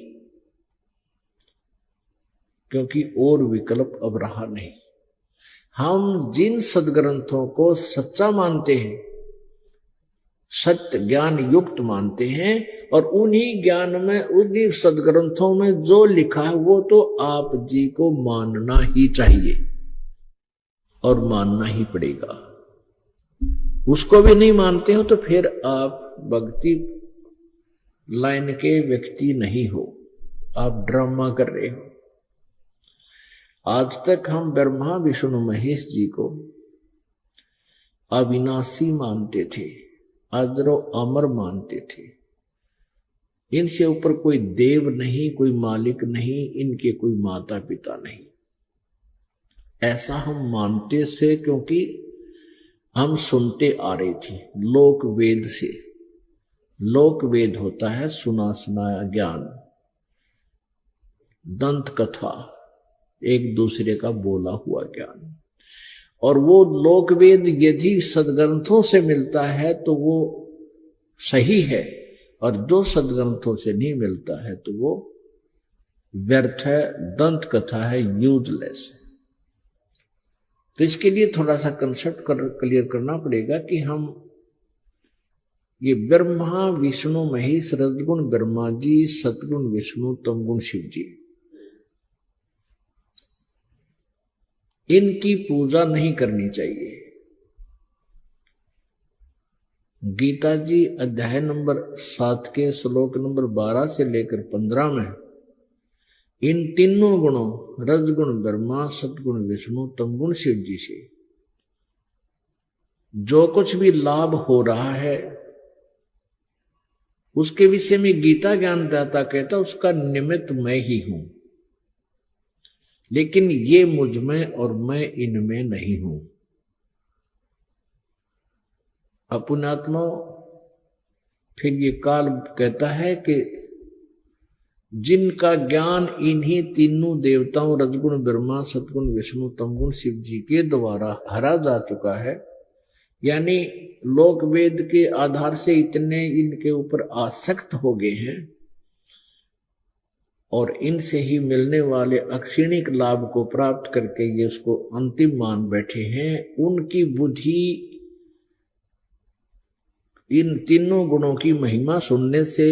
क्योंकि और विकल्प अब रहा नहीं। हम जिन सदग्रंथों को सच्चा मानते हैं, सत्य ज्ञान युक्त मानते हैं, और उन्हीं ज्ञान में, उन्हीं सदग्रंथों में जो लिखा है वो तो आप जी को मानना ही चाहिए और मानना ही पड़ेगा। उसको भी नहीं मानते हो तो फिर आप भक्ति लाइन के व्यक्ति नहीं हो, आप ड्रामा कर रहे हो। आज तक हम ब्रह्मा विष्णु महेश जी को अविनाशी मानते थे, अजरो अमर मानते थे। इनसे ऊपर कोई देव नहीं, कोई मालिक नहीं, इनके कोई माता पिता नहीं। ऐसा हम मानते से क्योंकि हम सुनते आ रही थी लोक वेद से। लोक वेद होता है सुना सुनाया ज्ञान, दंत कथा, एक दूसरे का बोला हुआ ज्ञान। और वो लोक वेद यदि सदग्रंथों से मिलता है तो वो सही है, और जो सदग्रंथों से नहीं मिलता है तो वो व्यर्थ है, दंत कथा है, यूजलेस है। तो इसके लिए थोड़ा सा कंसेप्ट क्लियर करना पड़ेगा कि हम ये ब्रह्मा विष्णु महेश, रजगुण ब्रह्मा जी, सतगुण विष्णु, तमगुण शिव जी, इनकी पूजा नहीं करनी चाहिए। गीता जी अध्याय नंबर 7 के श्लोक नंबर 12 से लेकर 15 में इन तीनों गुणों रजगुण ब्रह्मा, सतगुण विष्णु, तमगुण शिव जी से जो कुछ भी लाभ हो रहा है उसके विषय में गीता ज्ञानदाता कहता उसका निमित्त मैं ही हूं, लेकिन ये मुझ में और मैं इनमें नहीं हूं। अपुणात्मा फिर ये काल कहता है कि जिनका ज्ञान इन्हीं तीनों देवताओं रजगुण ब्रह्मा, सतगुण विष्णु, तमगुण शिव जी के द्वारा हरा जा चुका है, यानी लोक वेद के आधार से इतने इनके ऊपर आसक्त हो गए हैं और इनसे ही मिलने वाले अक्षणिक लाभ को प्राप्त करके ये उसको अंतिम मान बैठे हैं। उनकी बुद्धि इन तीनों गुणों की महिमा सुनने से,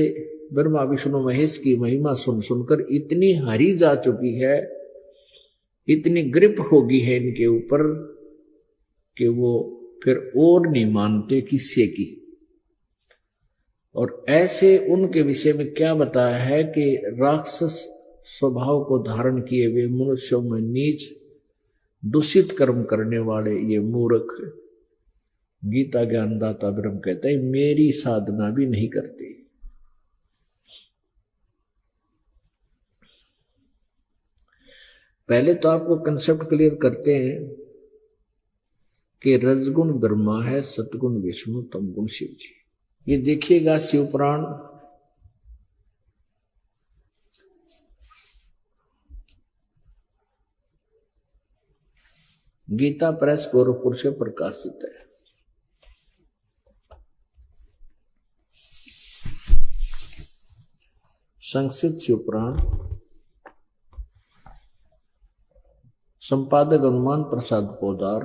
ब्रह्मा विष्णु महेश की महिमा सुन सुनकर इतनी हरी जा चुकी है, इतनी ग्रिप होगी है इनके ऊपर कि वो फिर और नहीं मानते किसी की। और ऐसे उनके विषय में क्या बताया है कि राक्षस स्वभाव को धारण किए हुए मनुष्यों में नीच दूषित कर्म करने वाले ये मूर्ख, गीता ज्ञानदाता ब्रह्म कहता है मेरी साधना भी नहीं करते। पहले तो आपको कंसेप्ट क्लियर करते हैं कि रजगुण ब्रह्मा है, सतगुण विष्णु, तमगुण शिव जी। ये देखिएगा शिव पुराण गीता प्रेस गोरखपुर से प्रकाशित है। संक्षिप्त शिव पुराण, संपादक हनुमान प्रसाद पोदार,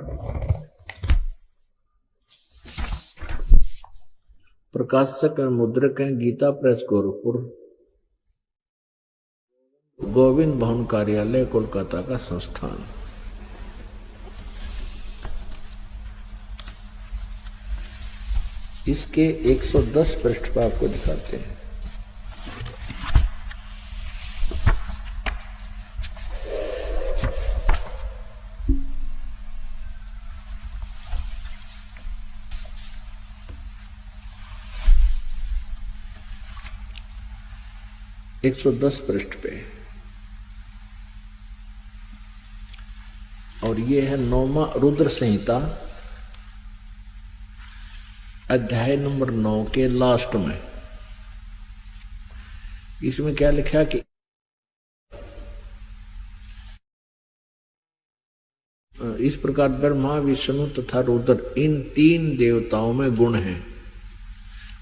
प्रकाशक मुद्रक हैं गीता प्रेस गोरखपुर, गोविंद भवन कार्यालय कोलकाता का संस्थान। इसके 110 पृष्ठ पर आपको दिखाते हैं। एक 110 पृष्ठ पे, और ये है 9वां रुद्र संहिता अध्याय नंबर 9 के लास्ट में। इसमें क्या लिखा कि इस प्रकार ब्रह्मा विष्णु तथा रुद्र इन 3 देवताओं में गुण हैं,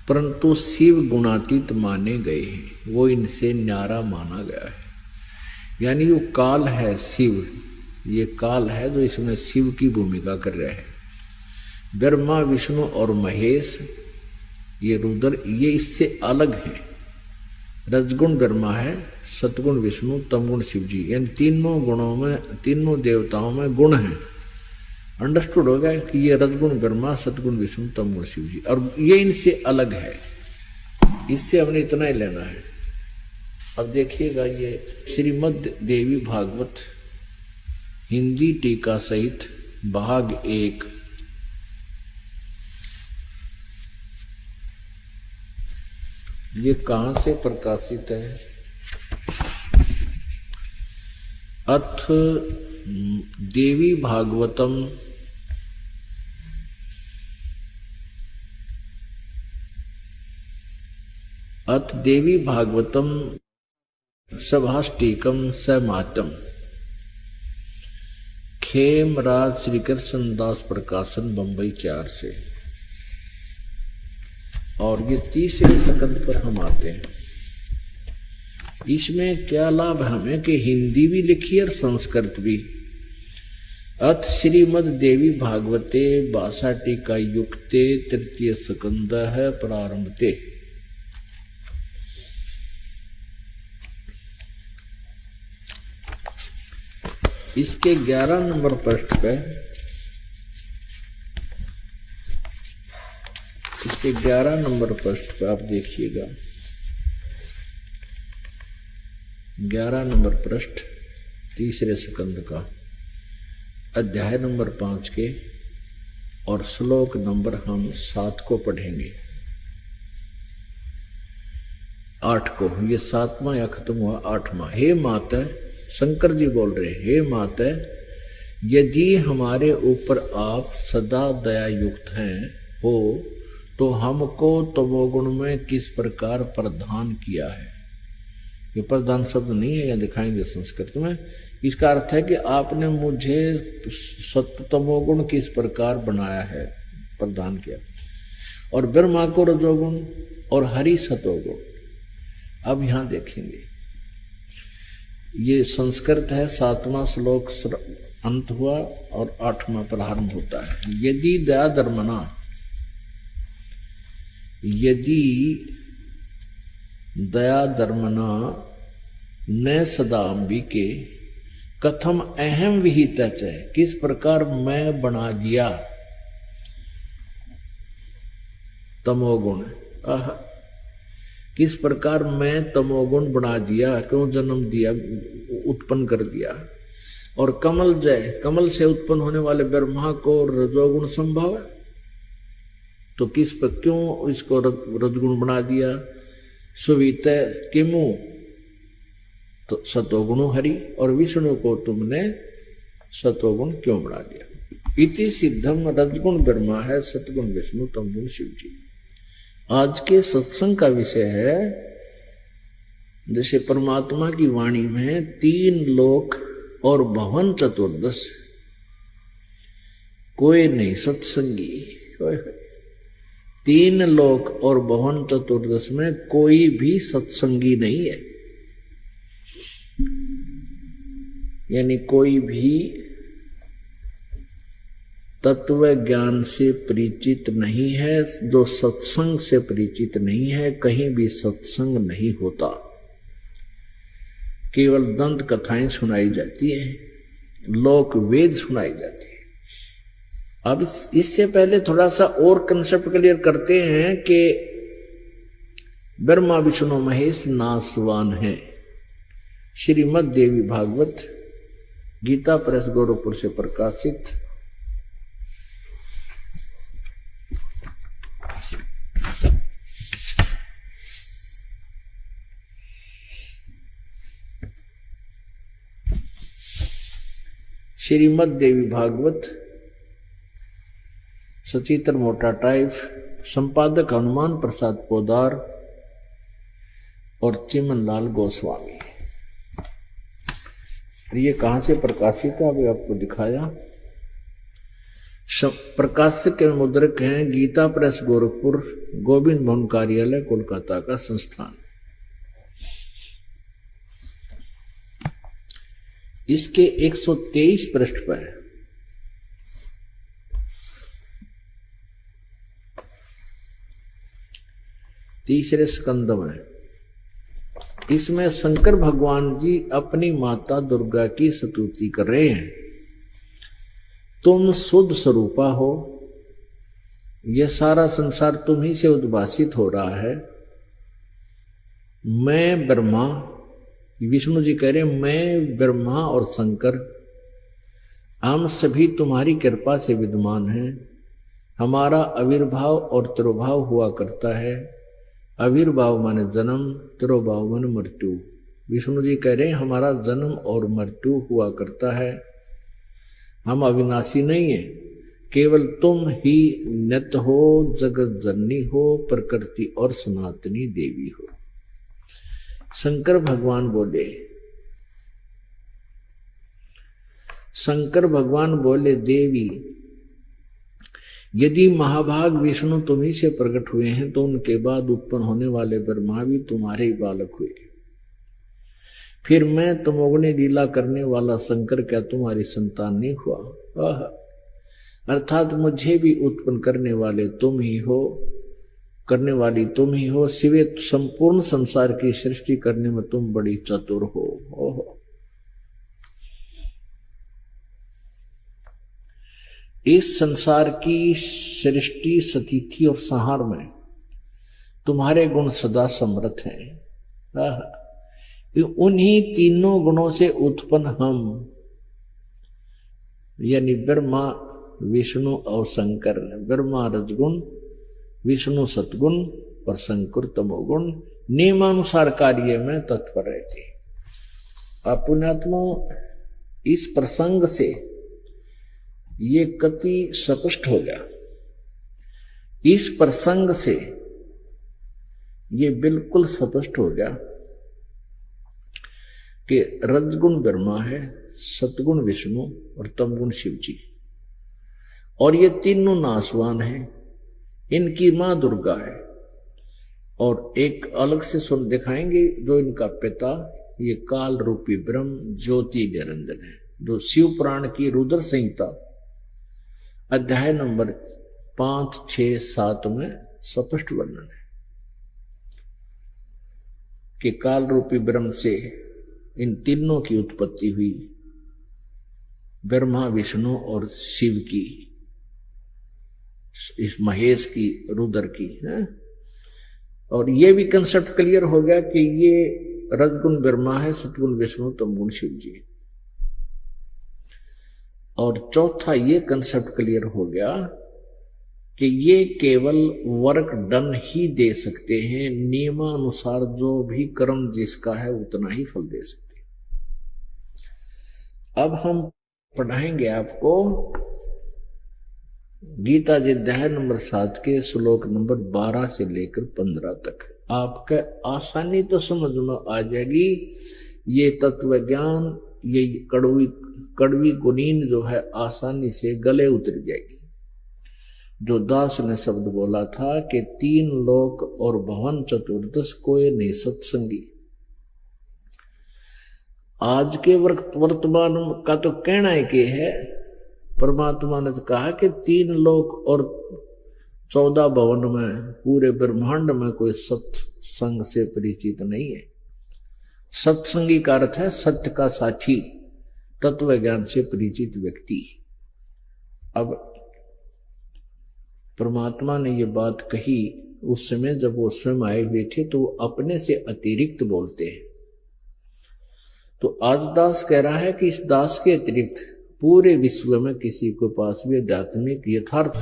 परंतु शिव गुणातीत माने गए हैं, वो इनसे न्यारा माना गया है। यानी वो काल है शिव, ये काल है जो इसमें शिव की भूमिका कर रहे हैं। ब्रह्मा विष्णु और महेश ये रुद्र ये इससे अलग है। रजगुण ब्रह्मा है, सतगुण विष्णु, तमगुण शिव जी, यानी तीनों गुणों में, तीनों देवताओं में गुण हैं। अंडरस्टूड हो गया कि ये रजगुण ब्रह्मा, सतगुण विष्णु, तमगुण शिव जी, और ये इनसे अलग है। इससे हमने इतना ही लेना है। अब देखिएगा ये श्रीमद् देवी भागवत हिंदी टीका सहित भाग 1 ये कहां से प्रकाशित है? अथ देवी भागवतम अथ देवी भागवतम सभाष्टिकम समातम खेमराज श्री कृष्ण दास प्रकाशन बंबई 4 से। और ये 30वें स्कंद पर हम आते हैं। इसमें क्या लाभ हमें कि हिंदी भी लिखी और संस्कृत भी। अथ श्रीमद देवी भागवते बासाटिका युक्ते 3 स्कंद है प्रारंभते। इसके 11 नंबर पृष्ठ पे, इसके 11 नंबर पृष्ठ पे आप देखिएगा, 11 नंबर पृष्ठ 3 स्कंद का अध्याय नंबर 5 के और श्लोक नंबर हम 7 को पढ़ेंगे। 8 को, ये 7वां या खत्म हुआ 8वां। हे माता, शंकर जी बोल रहे, हे माता, यदि हमारे ऊपर आप सदा दया युक्त हैं हो तो हमको तमोगुण में किस प्रकार प्रदान किया है। ये प्रदान शब्द नहीं है, या दिखाएंगे संस्कृत में। इसका अर्थ है कि आपने मुझे सत्व तमोगुण किस प्रकार बनाया है, प्रदान किया। और ब्रह्मा को रजोगुण और हरि सतोगुण। अब यहां देखेंगे, ये संस्कृत है। 7वां श्लोक अंत हुआ और 8वां प्रारंभ होता है। यदि दया धर्मना, यदि दया धर्मना न सदा अंबिके कथम अहम विहित है, किस प्रकार मैं बना दिया तमोगुण। किस प्रकार मैं तमोगुण बना दिया, क्यों जन्म दिया, उत्पन्न कर दिया। और कमल जय, कमल से उत्पन्न होने वाले ब्रह्मा को रजोगुण संभव है, तो किस पर क्यों इसको रजगुण बना दिया। सुवित किमु, तो सतोगुण हरि, और विष्णु को तुमने सतोगुण क्यों बना दिया। इति सिद्धम, रजगुण ब्रह्मा है, सतगुण विष्णु, तमगुण शिव जी। आज के सत्संग का विषय है, जैसे परमात्मा की वाणी में 3 लोक और भवन चतुर्दश, कोई नहीं सत्संगी। 3 लोक और भवन चतुर्दश में कोई भी सत्संगी नहीं है, यानी कोई भी तत्व ज्ञान से परिचित नहीं है, जो सत्संग से परिचित नहीं है। कहीं भी सत्संग नहीं होता, केवल दंत कथाएं सुनाई जाती हैं, लोक वेद सुनाई जाती है। अब इससे पहले थोड़ा सा और कंसेप्ट क्लियर करते हैं कि ब्रह्मा विष्णु महेश नासवान है। श्रीमद देवी भागवत गीता प्रेस गोरखपुर से प्रकाशित। श्रीमद देवी भागवत, सचित्र मोटा टाइप, संपादक हनुमान प्रसाद पोदार और चिमनलाल गोस्वामी। ये कहां से प्रकाशित है, अभी आपको दिखाया। प्रकाशक के मुद्रक हैं गीता प्रेस गोरखपुर, गोविंद भवन कार्यालय कोलकाता का संस्थान। इसके 123 पृष्ठ पर है। तीसरे स्कंद में इसमें शंकर भगवान जी अपनी माता दुर्गा की स्तुति कर रहे हैं। तुम शुद्ध स्वरूपा हो, यह सारा संसार तुम ही से उद्भासित हो रहा है। मैं ब्रह्मा, विष्णु जी कह रहे मैं ब्रह्मा और शंकर, हम सभी तुम्हारी कृपा से विद्यमान हैं। हमारा आविर्भाव और तिरोभाव हुआ करता है। आविर्भाव माने जन्म, तिरोभाव माने मृत्यु। विष्णु जी कह रहे हैं हमारा जन्म और मृत्यु हुआ करता है, हम अविनाशी नहीं है, केवल तुम ही नित्य हो, जगत जननी हो, प्रकृति और सनातनी देवी हो। शंकर भगवान बोले देवी, यदि महाभाग विष्णु तुम्ही से प्रकट हुए हैं तो उनके बाद उत्पन्न होने वाले ब्रह्मा भी तुम्हारे ही बालक हुए, फिर मैं तमोगुणी लीला करने वाला शंकर क्या तुम्हारी संतान नहीं हुआ? अर्थात मुझे भी उत्पन्न करने वाले तुम ही हो, करने वाली तुम ही हो, सिवे संपूर्ण संसार की सृष्टि करने में तुम बड़ी चतुर हो। ओहो, इस संसार की सृष्टि, स्थिति और संहार में तुम्हारे गुण सदा समर्थ हैं। उन्हीं तीनों गुणों से उत्पन्न हम, यानी ब्रह्मा, विष्णु और शंकर, ब्रह्मा रजगुण, विष्णु सतगुण और शंकर तमोगुण, नियमानुसार कार्य में तत्पर रहते। आप पुण्यात्मा, इस प्रसंग से ये कति स्पष्ट हो गया, इस प्रसंग से ये बिल्कुल स्पष्ट हो गया कि रजगुण ब्रह्मा है, सतगुण विष्णु और तमगुण शिव जी, और ये तीनों नासवान हैं। इनकी मां दुर्गा है, और एक अलग से सुन दिखाएंगे जो इनका पिता, ये काल रूपी ब्रह्म ज्योति निरंजन है, जो शिव पुराण की रुद्र संहिता अध्याय नंबर 5, 6, 7 में स्पष्ट वर्णन है कि काल रूपी ब्रह्म से इन तीनों की उत्पत्ति हुई, ब्रह्मा, विष्णु और शिव की, इस महेश की, रुद्र की है। और ये भी कंसेप्ट क्लियर हो गया कि ये रजगुण ब्रह्मा है, सतगुण विष्णु, तमगुण शिव जी। और चौथा ये कंसेप्ट क्लियर हो गया कि ये केवल वर्क डन ही दे सकते हैं, नियमानुसार जो भी कर्म जिसका है उतना ही फल दे सकते हैं। अब हम पढ़ाएंगे आपको गीता जी अध्याय नंबर 7 के श्लोक नंबर 12 से लेकर 15 तक। आपका आसानी तो समझ में आ जाएगी, ये तत्व ज्ञान, ये कड़वी कुनीन जो है आसानी से गले उतर जाएगी। जो दास ने शब्द बोला था कि 3 लोक और भवन चतुर्दश कोई नहीं सत्संगी, आज के वर्तमान का तो कहना है कि है, परमात्मा ने तो कहा कि 3 लोक और 14 भवन में, पूरे ब्रह्मांड में कोई सत्संग से परिचित नहीं है। सत्संगी का अर्थ है सत्य का साथी, तत्व ज्ञान से परिचित व्यक्ति। अब परमात्मा ने ये बात कही उस समय जब वो स्वयं आए हुए थे, तो वो अपने से अतिरिक्त बोलते हैं। तो आज दास कह रहा है कि इस दास के अतिरिक्त पूरे विश्व में किसी के पास भी आध्यात्मिक यथार्थ